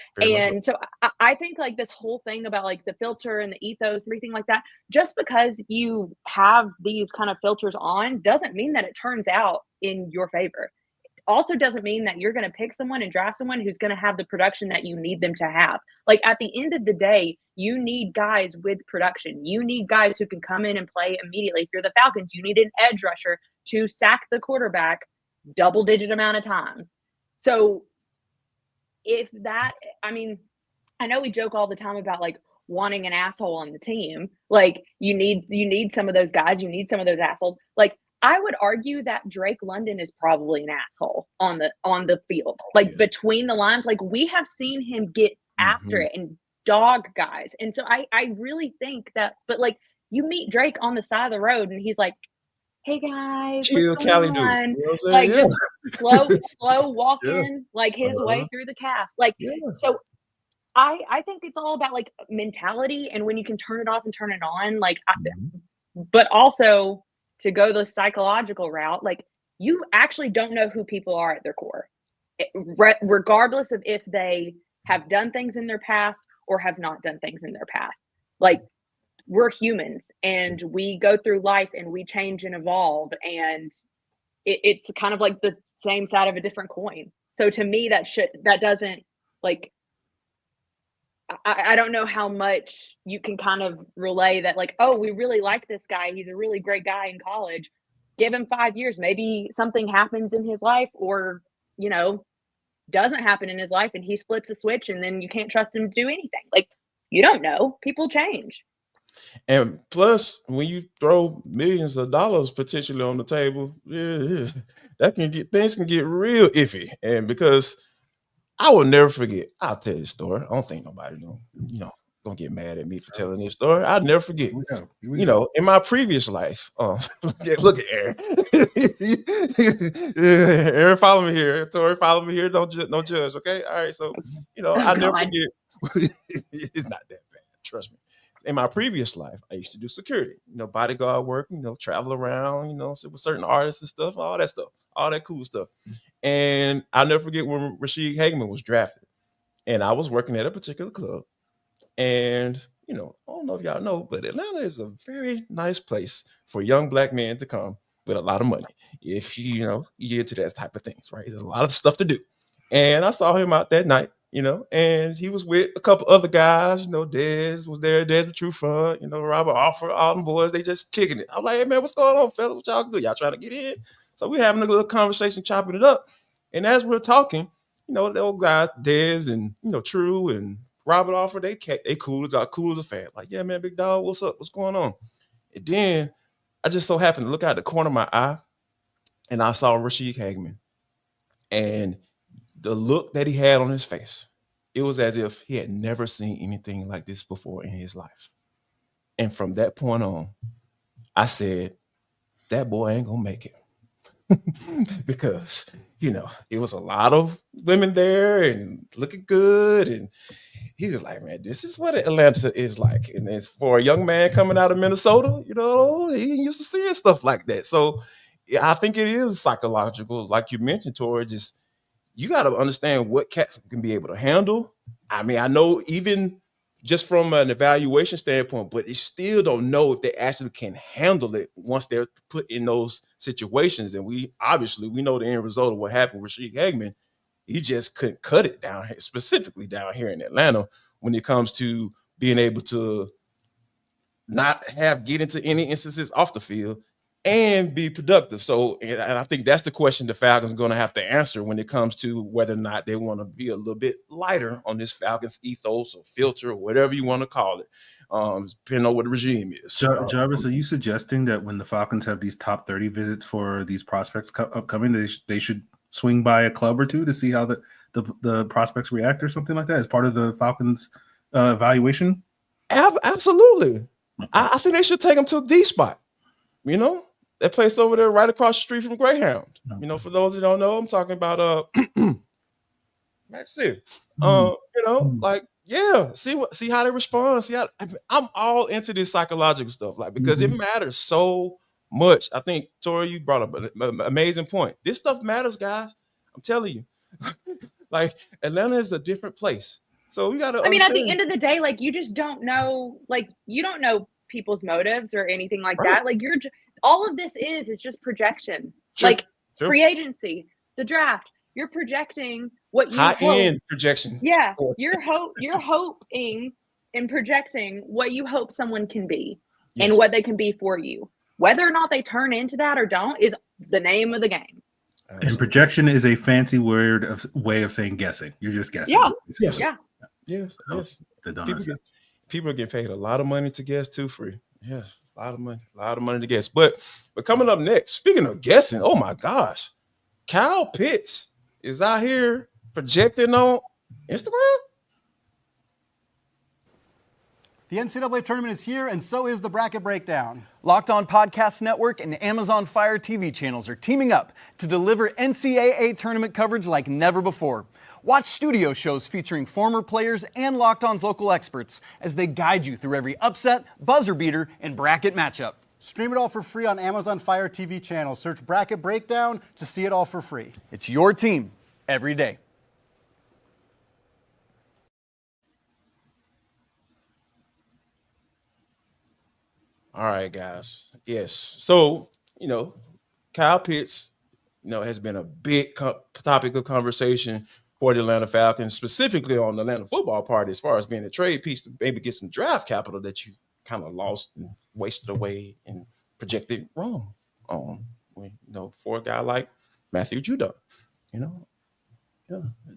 So I think like this whole thing about like the filter and the ethos, everything like that, just because you have these kind of filters on doesn't mean that it turns out in your favor. It also doesn't mean that you're going to pick someone and draft someone who's going to have the production that you need them to have. Like at the end of the day, you need guys with production. You need guys who can come in and play immediately. If you're the Falcons, you need an edge rusher to sack the quarterback double-digit amount of times. So I know we joke all the time about like wanting an asshole on the team. Like you need some of those guys, you need some of those assholes. Like I would argue that Drake London is probably an asshole on the field. Like between the lines, like we have seen him get after it and dog guys. And so I really think that, but like you meet Drake on the side of the road and he's like, hey guys, chill, Cali dude. You know what I'm saying? Like just slow walking, like his way through the calf. Like so I think it's all about like mentality and when you can turn it off and turn it on. Like but also to go the psychological route, like you actually don't know who people are at their core. Regardless of if they have done things in their past or have not done things in their past. Like we're humans and we go through life and we change and evolve, and it's kind of like the same side of a different coin. So to me, that doesn't like, I don't know how much you can kind of relay that like, oh, we really like this guy. He's a really great guy in college. Give him 5 years. Maybe something happens in his life or, doesn't happen in his life and he flips a switch and then you can't trust him to do anything. Like you don't know. People change. And plus, when you throw millions of dollars potentially on the table, things can get real iffy. And because I will never forget, I'll tell this story. I don't think nobody gonna get mad at me for telling this story. I'll never forget. In my previous life, look at Aaron. Aaron, follow me here. Tori, follow me here. Don't judge. Okay. All right. So I'll never forget. It's not that bad. Trust me. in my previous life, I used to do security, bodyguard work, travel around, sit with certain artists and stuff, all that cool stuff. And I'll never forget when Rashid Hageman was drafted. And I was working at a particular club. And, I don't know if y'all know, but Atlanta is a very nice place for young black men to come with a lot of money. If you get into that type of things, right? There's a lot of stuff to do. And I saw him out that night, and he was with a couple other guys, Dez was there, Dez with True Fun, Robert Offer, all them boys, they just kicking it. I'm like, hey man, what's going on, fellas? What y'all good? Y'all trying to get in? So we're having a little conversation, chopping it up. And as we're talking, the old guys, Dez and True and Robert Offer, they cool as a fan. Like, yeah, man, big dog, what's up? What's going on? And then I just so happened to look out the corner of my eye, and I saw Rashid Hageman. And the look that he had on his face, it was as if he had never seen anything like this before in his life. And from that point on, I said, that boy ain't gonna make it. Because, it was a lot of women there and looking good. And he was like, man, this is what Atlanta is like. And it's for a young man coming out of Minnesota, he used to seeing stuff like that. So I think it is psychological. Like you mentioned, Tori, just you got to understand what cats can be able to handle. I mean, I know even just from an evaluation standpoint, but they still don't know if they actually can handle it once they're put in those situations. And we know the end result of what happened with Rashid Hageman. He just couldn't cut it down here, specifically down here in Atlanta, when it comes to being able to not get into any instances off the field and be productive. So, and I think that's the question the Falcons are going to have to answer when it comes to whether or not they want to be a little bit lighter on this Falcons ethos or filter or whatever you want to call it, depending on what the regime is. Jarvis, are you suggesting that when the Falcons have these top 30 visits for these prospects upcoming, they should swing by a club or two to see how the prospects react or something like that as part of the Falcons evaluation? Absolutely. I think they should take them to the spot. That place over there right across the street from Greyhound. For those who don't know, I'm talking about Max see how they respond. I'm all into this psychological stuff, because it matters so much. I think, Tori, you brought up an amazing point. This stuff matters, guys. I'm telling you. Atlanta is a different place. So we got to at the end of the day, you just don't know, you don't know people's motives or anything like that. All of this is just projection. Sure. Free agency, the draft. You're projecting what you high-end projection. Yeah, you're hoping and projecting what you hope someone can be and what they can be for you. Whether or not they turn into that or don't is the name of the game. Absolutely. And projection is a fancy way of saying guessing. You're just guessing. Yeah. Yes. People are getting paid a lot of money to guess too, free. Yes, a lot of money to guess. But coming up next, speaking of guessing, oh my gosh, Kyle Pitts is out here projecting on Instagram. The NCAA tournament is here, and so is the bracket breakdown. Locked On Podcast Network and Amazon Fire TV channels are teaming up to deliver NCAA tournament coverage like never before. Watch studio shows featuring former players and Locked On's local experts as they guide you through every upset, buzzer beater, and bracket matchup. Stream it all for free on Amazon Fire TV channel. Search Bracket Breakdown to see it all for free. It's your team every day. All right, guys. Yes. So, Kyle Pitts, has been a big topic of conversation for the Atlanta Falcons, specifically on the Atlanta football party, as far as being a trade piece to maybe get some draft capital that you kind of lost and wasted away and projected wrong on, for a guy like Matthew Judon. It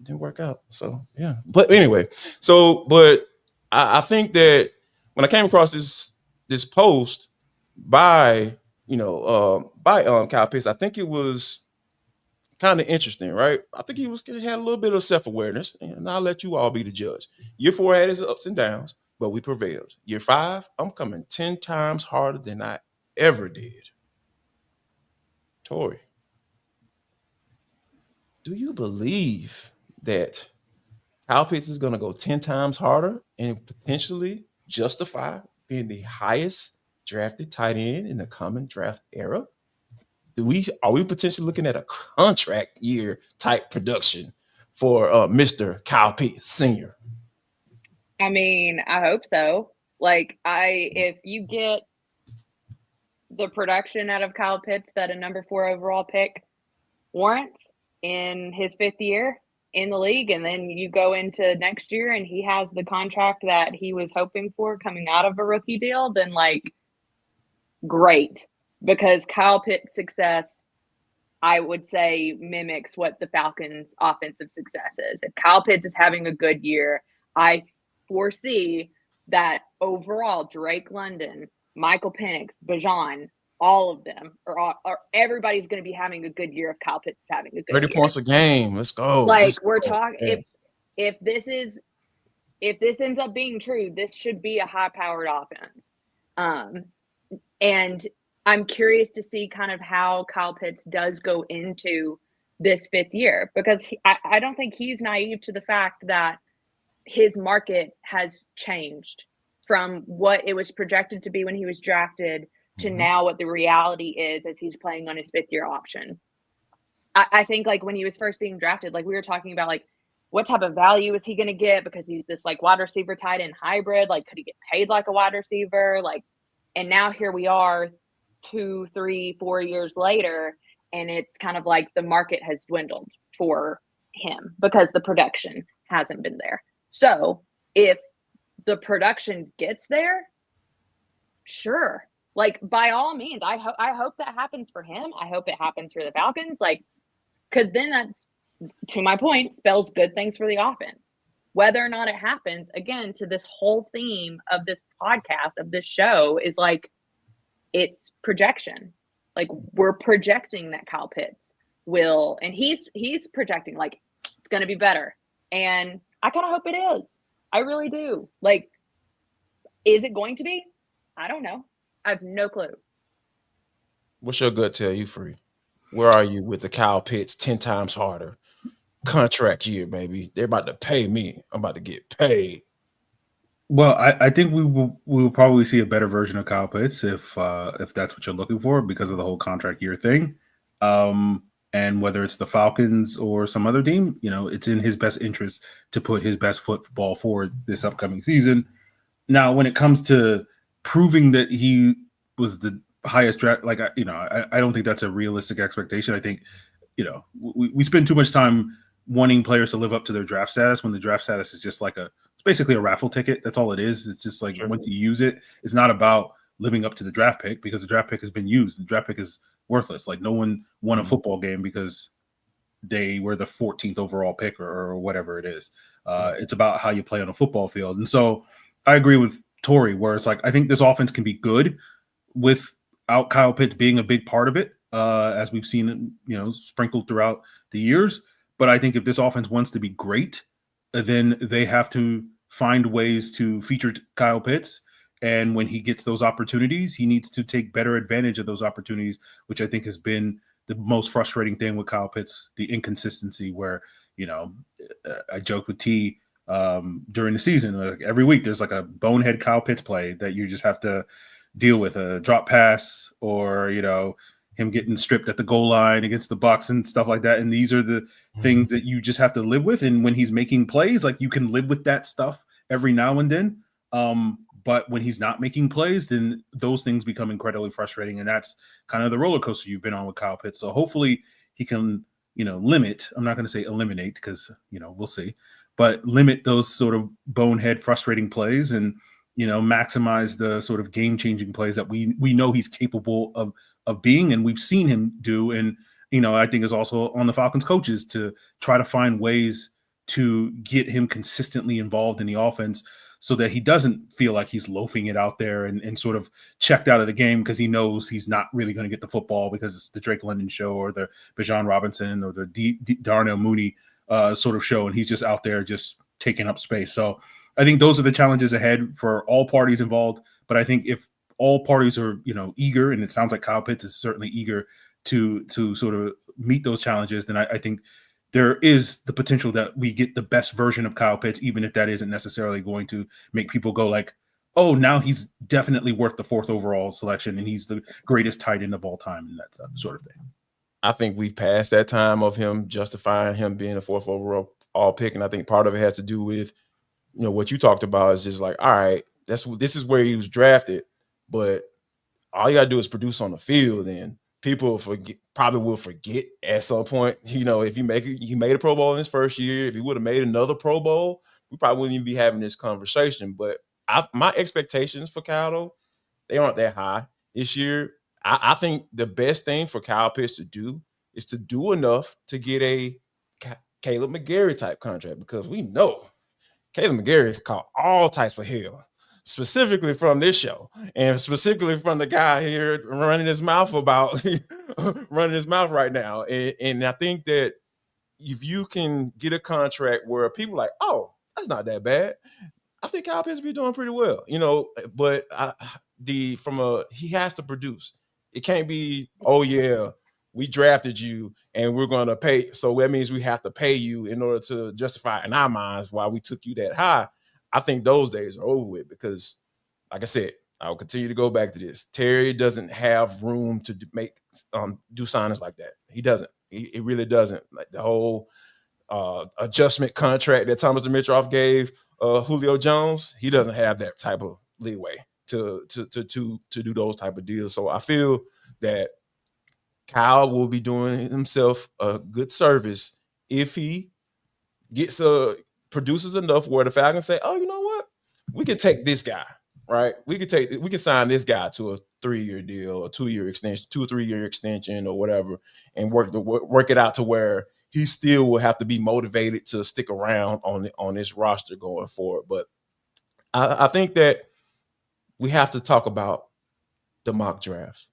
didn't work out. So, yeah. But anyway, I think that when I came across this post by Kyle Pitts, I think it was kind of interesting, right? I think he had a little bit of self-awareness, and I'll let you all be the judge. Year 4 had its ups and downs, but we prevailed. Year 5, I'm coming 10 times harder than I ever did. Tori, do you believe that Kyle Pitts is going to go 10 times harder and potentially justify being the highest drafted tight end in the common draft era? Are we potentially looking at a contract year type production for Mr. Kyle Pitts Sr.? I mean, I hope so. If you get the production out of Kyle Pitts that a number 4 overall pick warrants in his 5th year in the league, and then you go into next year and he has the contract that he was hoping for coming out of a rookie deal, then great. Because Kyle Pitts' success, I would say, mimics what the Falcons' offensive success is. If Kyle Pitts is having a good year, I foresee that overall Drake London, Michael Penix, Bijan, all of them are everybody's going to be having a good year if Kyle Pitts is having a good 30 year. points a game. Let's go. We're talking if this ends up being true, this should be a high-powered offense. And I'm curious to see kind of how Kyle Pitts does go into this 5th year, because I don't think he's naive to the fact that his market has changed from what it was projected to be when he was drafted to now what the reality is as he's playing on his 5th year option. I think when he was first being drafted, we were talking about what type of value is he going to get, because he's this wide receiver tight end hybrid. Could he get paid like a wide receiver? And now here we are 2, 3, 4 years later, and it's kind of the market has dwindled for him because the production hasn't been there. So if the production gets there, sure. By all means, I hope that happens for him. I hope it happens for the Falcons. Because then that's, to my point, spells good things for the offense. Whether or not it happens, again, to this whole theme of this podcast, of this show, is it's projection. We're projecting that Kyle Pitts will, and he's projecting it's going to be better. And I kind of hope it is. I really do. Is it going to be? I don't know. I have no clue. What's your gut tell you, Free? Where are you with the Kyle Pitts 10 times harder contract year, baby? They're about to pay me. I'm about to get paid. Well, I think we will probably see a better version of Kyle Pitts if that's what you're looking for, because of the whole contract year thing. And whether it's the Falcons or some other team, it's in his best interest to put his best football forward this upcoming season. Now, when it comes to proving that he was the highest draft, I don't think that's a realistic expectation. I think, we spend too much time wanting players to live up to their draft status when the draft status is just it's basically a raffle ticket. That's all it is. It's just once you use it, it's not about living up to the draft pick, because the draft pick has been used. The draft pick is worthless. No one won a football game because they were the 14th overall pick or whatever it is. It's about how you play on a football field. And so I agree with Tori, where it's I think this offense can be good without Kyle Pitts being a big part of it, as we've seen, sprinkled throughout the years. But I think if this offense wants to be great, then they have to find ways to feature Kyle Pitts. And when he gets those opportunities, he needs to take better advantage of those opportunities, which I think has been the most frustrating thing with Kyle Pitts, the inconsistency where, I joked with T during the season, every week there's a bonehead Kyle Pitts play that you just have to deal with, a drop pass or, him getting stripped at the goal line against the Bucs and stuff like that. And these are the things that you just have to live with. And when he's making plays, you can live with that stuff every now and then. But when he's not making plays, then those things become incredibly frustrating. And that's kind of the roller coaster you've been on with Kyle Pitts. So hopefully he can, limit, I'm not going to say eliminate, because, we'll see, but limit those sort of bonehead frustrating plays and, maximize the sort of game-changing plays that we know he's capable of being, and we've seen him do. And, I think is also on the Falcons coaches to try to find ways to get him consistently involved in the offense so that he doesn't feel like he's loafing it out there and sort of checked out of the game because he knows he's not really going to get the football because it's the Drake London show or the Bijan Robinson or the Darnell Mooney sort of show, and he's just out there just taking up space. So I think those are the challenges ahead for all parties involved. But I think if all parties are, eager, and it sounds like Kyle Pitts is certainly eager to sort of meet those challenges, then I think there is the potential that we get the best version of Kyle Pitts, even if that isn't necessarily going to make people go oh, now he's definitely worth the 4th overall selection, and he's the greatest tight end of all time, and that sort of thing. I think we've passed that time of him justifying him being a 4th overall pick, and I think part of it has to do with, what you talked about is just like, all right, this is where he was drafted, but all you gotta do is produce on the field, and people probably will forget at some point. If he made a Pro Bowl in his first year, if he would have made another Pro Bowl, we probably wouldn't even be having this conversation. But my expectations for Kyle, though, they aren't that high this year. I think the best thing for Kyle Pitts to do is to do enough to get a Caleb McGarry type contract, because we know Caleb McGarry has caught all types of hell, specifically from this show, and specifically from the guy here running his mouth right now. And I think that if you can get a contract where people are like, oh, that's not that bad, I think Kyle Pitts will be doing pretty well, but he has to produce. It can't be, oh yeah, we drafted you and we're going to pay. So that means we have to pay you in order to justify in our minds why we took you that high. I think those days are over with, because like I said, I'll continue to go back to this. Terry doesn't have room to do signings like that. He doesn't. He really doesn't. Like the whole adjustment contract that Thomas Dimitroff gave Julio Jones, he doesn't have that type of leeway to do those type of deals. So I feel that Kyle will be doing himself a good service if he produces enough where the Falcons say, oh, you know what? We can take this guy, right? We can sign this guy to a 3-year deal, a 2-year extension, 2 or 3 year extension or whatever, and work it out to where he still will have to be motivated to stick around on this roster going forward. But I think that we have to talk about the mock draft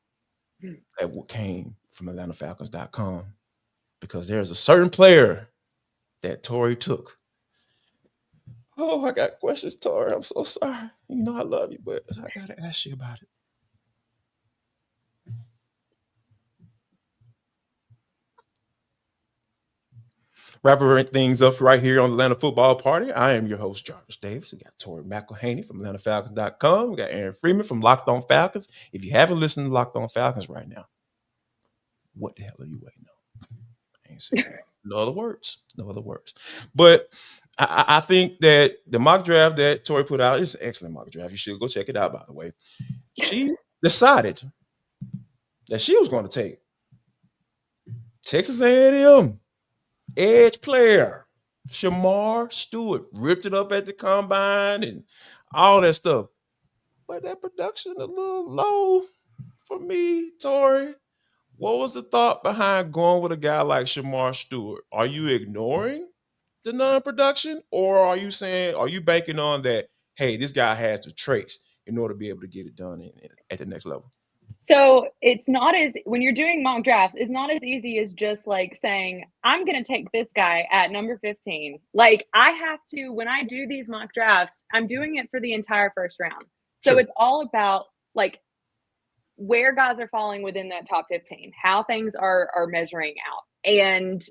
that came from AtlantaFalcons.com, because there's a certain player that Tori took. Oh, I got questions, Tori. I'm so sorry. I love you, but I got to ask you about it. Wrapping things up right here on the Atlanta Football Party. I am your host, Jarvis Davis. We got Tori McElhaney from AtlantaFalcons.com. We got Aaron Freeman from Locked On Falcons. If you haven't listened to Locked On Falcons right now, what the hell are you waiting on? I ain't saying no other words. But I think that the mock draft that Tori put out is an excellent mock draft. You should go check it out, by the way. She decided that she was going to take Texas A&M edge player Shamar Stewart, ripped it up at the combine and all that stuff. But that production a little low for me, Tori. What was the thought behind going with a guy like Shamar Stewart? Are you ignoring the non-production, or are you banking on that, hey, this guy has the traits in order to be able to get it done at the next level? So it's not when you're doing mock drafts, it's not as easy as just like saying, I'm going to take this guy at number 15. Like I have to, when I do these mock drafts, I'm doing it for the entire first round. So Sure. It's all about like where guys are falling within that top 15, how things are measuring out. And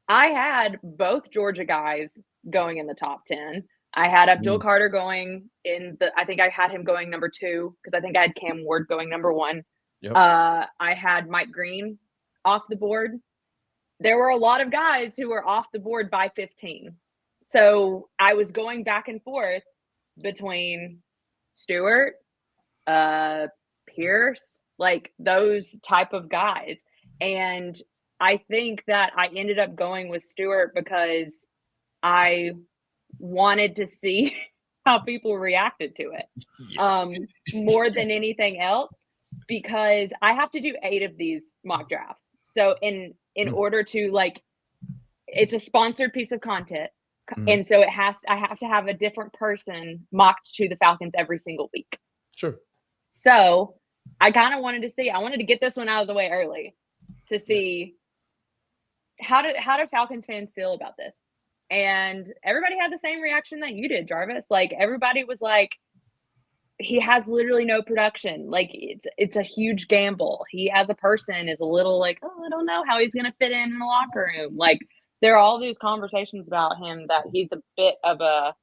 I had both Georgia guys going in the top 10. I had Abdul Carter going I think I had him going number 2, because I think I had Cam Ward going number 1. Yep. I had Mike Green off the board. There were a lot of guys who were off the board by 15. So I was going back and forth between Stewart, Pierce, like those type of guys. And I think that I ended up going with Stewart because I wanted to see how people reacted to it. Yes. More than anything else, because I have to do 8 of these mock drafts. So in order to it's a sponsored piece of content. And so I have to have a different person mocked to the Falcons every single week. Sure. So I kind of wanted to get this one out of the way early to see how do Falcons fans feel about this. And everybody had the same reaction that you did, Jarvis. Like everybody was like, he has literally no production. Like it's a huge gamble. He as a person is a little like, oh, I don't know how he's going to fit in the locker room. Like there are all these conversations about him that he's a bit of a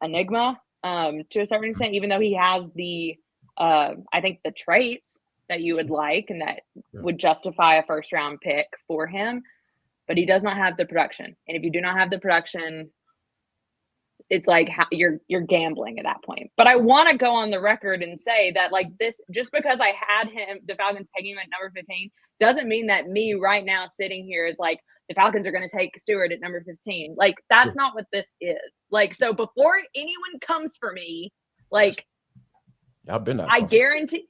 enigma. to a certain extent, even though he has the, I think the traits that you would like and that would justify a first round pick for him, but he does not have the production. And if you do not have the production, it's like you're gambling at that point. But I want to go on the record and say that like this, just because I had the Falcons taking him at number 15, doesn't mean that me right now sitting here is like, the Falcons are going to take Stewart at number 15. Like, that's not what this is. Like, so before anyone comes for me, like, I guarantee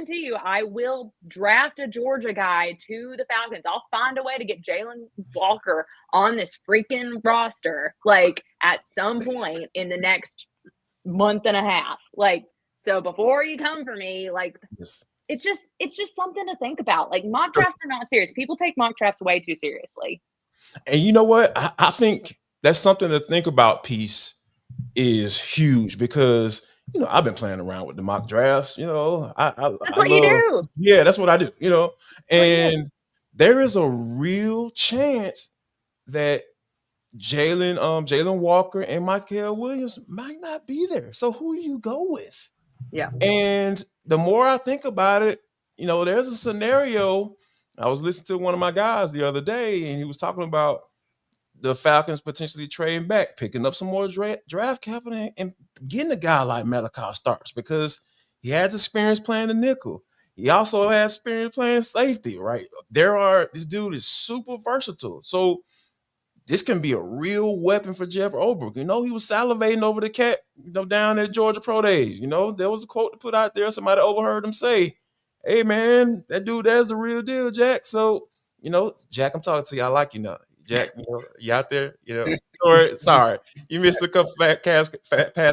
you I will draft a Georgia guy to the Falcons. I'll find a way to get Jalen Walker on this freaking roster, like, at some point in the next month and a half. Like, so before you come for me, like, it's just something to think about. Like, mock drafts are not serious. People take mock drafts way too seriously. And you know what? I think that's something to think about. Piece is huge because, you know, I've been playing around with the mock drafts. You know, that's what you do. Yeah, that's what I do. You know, and there is a real chance that Jalen Walker and Michael Williams might not be there. So who do you go with? Yeah. And the more I think about it, you know, there's a scenario. I was listening to one of my guys the other day, and he was talking about the Falcons potentially trading back, picking up some more draft capital and getting a guy like Malachi Starks because he has experience playing the nickel. He also has experience playing safety, right? This dude is super versatile. So this can be a real weapon for Jeff Ulbrich. You know, he was salivating over the cat, you know, down at Georgia Pro Days. You know, there was a quote to put out there. Somebody overheard him say, "Hey, man, that dude, that's the real deal, Jack." So, you know, Jack, I'm talking to you. I like you now. Jack, you know, you out there? You know, sorry. You missed a couple past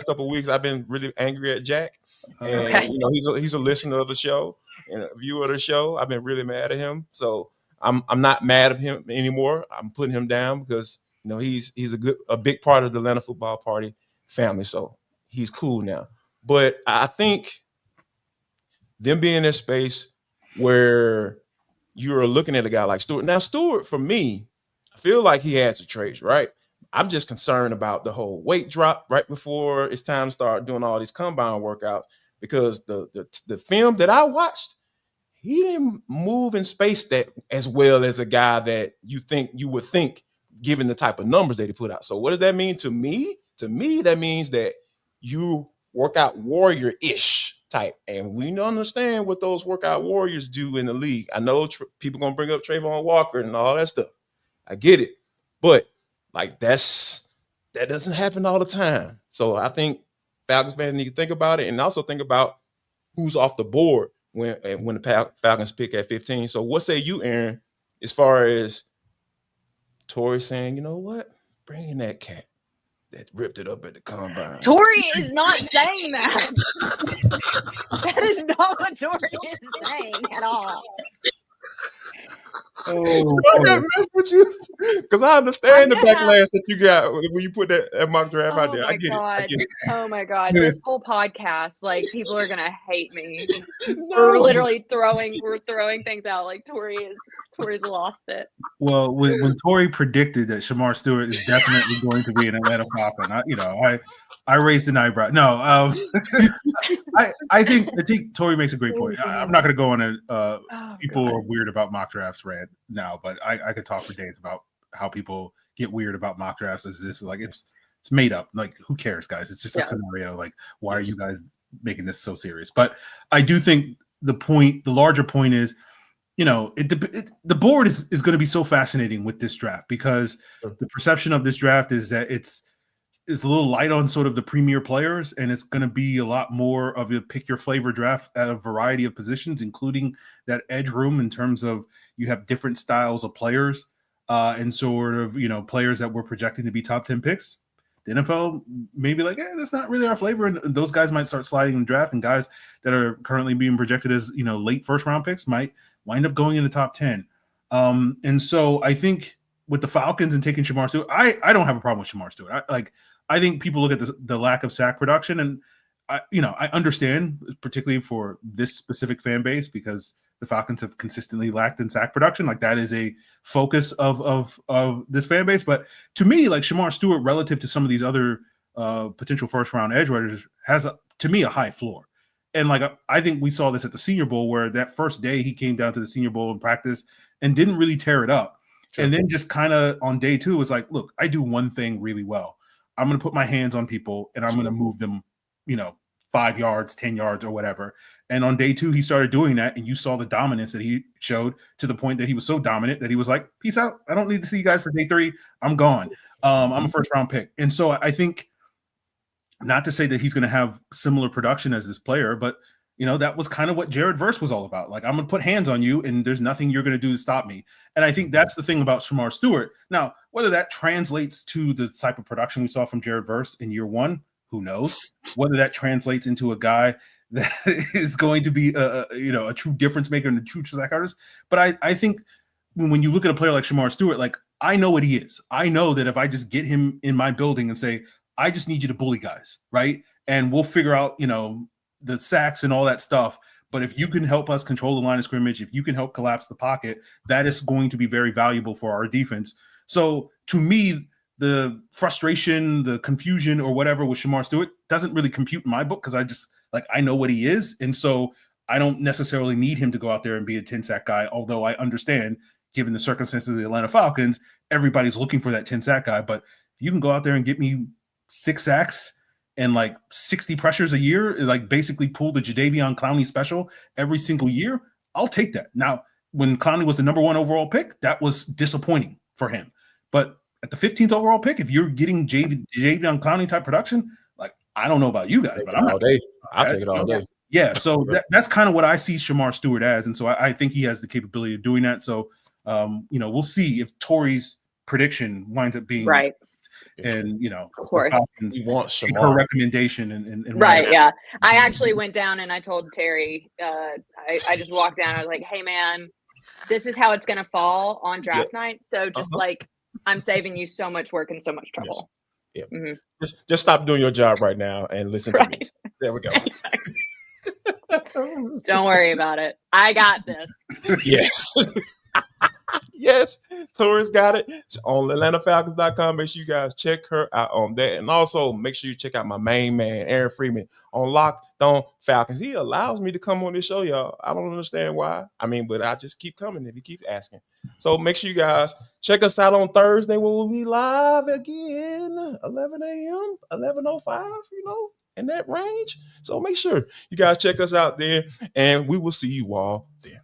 couple weeks. I've been really angry at Jack. And, you know, he's a listener of the show and a viewer of the show. I've been really mad at him. So, I'm not mad at him anymore. I'm putting him down because, you know, he's a big part of the Atlanta Football Party family. So he's cool now. But I think them being in this space where you're looking at a guy like Stewart. Now, Stewart, for me, I feel like he has the traits, right? I'm just concerned about the whole weight drop right before it's time to start doing all these combine workouts because the film that I watched, he didn't move in space that as well as a guy that you would think, given the type of numbers that he put out. So what does that mean to me? To me, that means that you workout warrior-ish type. And we don't understand what those workout warriors do in the league. I know people going to bring up Trayvon Walker and all that stuff. I get it. But like that doesn't happen all the time. So I think Falcons fans need to think about it and also think about who's off the board when the Falcons pick at 15. So what say you, Aaron, as far as Tori saying, you know what, bring in that cat that ripped it up at the combine? Tori is not saying that. That is not what Tori is saying at all. Because I understand the backlash that you got when you put that mock draft out there. I get it. Oh my God. This whole podcast, like, people are gonna hate me. We're literally throwing things out. Like Tori's lost it. Well, when Tori predicted that Shamar Stewart is definitely going to be an Atlanta Falcon, I raised an eyebrow. No, I think Tori makes a great point. I'm not going to go on a people are weird about mock drafts rant now, but I could talk for days about how people get weird about mock drafts as if like it's made up. Like, who cares, guys? It's just a scenario. Like, why are you guys making this so serious? But I do think the larger point is, you know, the board is going to be so fascinating with this draft because the perception of this draft is that it's a little light on sort of the premier players, and it's going to be a lot more of a pick your flavor draft at a variety of positions, including that edge room in terms of you have different styles of players and sort of, you know, players that we're projecting to be top 10 picks. The NFL may be like, that's not really our flavor. And those guys might start sliding in the draft, and guys that are currently being projected as, you know, late first round picks might wind up going in the top 10. And so I think with the Falcons and taking Shamar Stewart, I don't have a problem with Shamar Stewart. I think people look at the lack of sack production, and I understand, particularly for this specific fan base, because the Falcons have consistently lacked in sack production. Like, that is a focus of this fan base. But to me, like, Shamar Stewart, relative to some of these other potential first-round edge rushers has, to me, a high floor. And like I think we saw this at the Senior Bowl, where that first day he came down to the Senior Bowl in practice and didn't really tear it up. Sure. And then just kind of on day 2 was like, look, I do one thing really well. I'm going to put my hands on people and I'm going to move them, 5 yards, 10 yards or whatever. And on day 2, he started doing that. And you saw the dominance that he showed, to the point that he was so dominant that he was like, peace out. I don't need to see you guys for day 3. I'm gone. I'm a first-round pick. And so I think, not to say that he's going to have similar production as this player, but that was kind of what Jared Verse was all about. Like, I'm going to put hands on you and there's nothing you're going to do to stop me. And I think that's the thing about Shamar Stewart. Now, whether that translates to the type of production we saw from Jared Verse in year 1, who knows? Whether that translates into a guy that is going to be a true difference maker and a true sack artist. But I think when you look at a player like Shamar Stewart, like, I know what he is. I know that if I just get him in my building and say, I just need you to bully guys, right? And we'll figure out, the sacks and all that stuff. But if you can help us control the line of scrimmage, if you can help collapse the pocket, that is going to be very valuable for our defense. So to me, the frustration, the confusion or whatever with Shamar Stewart doesn't really compute in my book, because I know what he is. And so I don't necessarily need him to go out there and be a 10-sack guy, although I understand, given the circumstances of the Atlanta Falcons, everybody's looking for that 10-sack guy. But if you can go out there and get me 6 sacks and like 60 pressures a year, like basically pull the Jadeveon Clowney special every single year, I'll take that. Now, when Clowney was the number 1 overall pick, that was disappointing for him. But at the 15th overall pick, if you're getting Jadeveon Clowney type production, like, I don't know about you guys, but I'll take it all day. Yeah, so that's kind of what I see Shamar Stewart as. And so I think he has the capability of doing that. So, we'll see if Tori's prediction winds up being right. And of course, we want her recommendation and right. Yeah, I actually went down and I told Terry. I just walked down. I was like, "Hey, man, this is how it's going to fall on draft night. So just like, I'm saving you so much work and so much trouble." Yes. Yeah. Mm-hmm. Just stop doing your job right now and listen to me. There we go. Don't worry about it. I got this. Yes. Yes, Tori's got it. It's on AtlantaFalcons.com. Make sure you guys check her out on that. And also make sure you check out my main man, Aaron Freeman, on Locked On Falcons. He allows me to come on this show, y'all. I don't understand why. But I just keep coming if he keeps asking. So make sure you guys check us out on Thursday, where we'll be live again, 11 a.m., 11:05, in that range. So make sure you guys check us out there, and we will see you all there.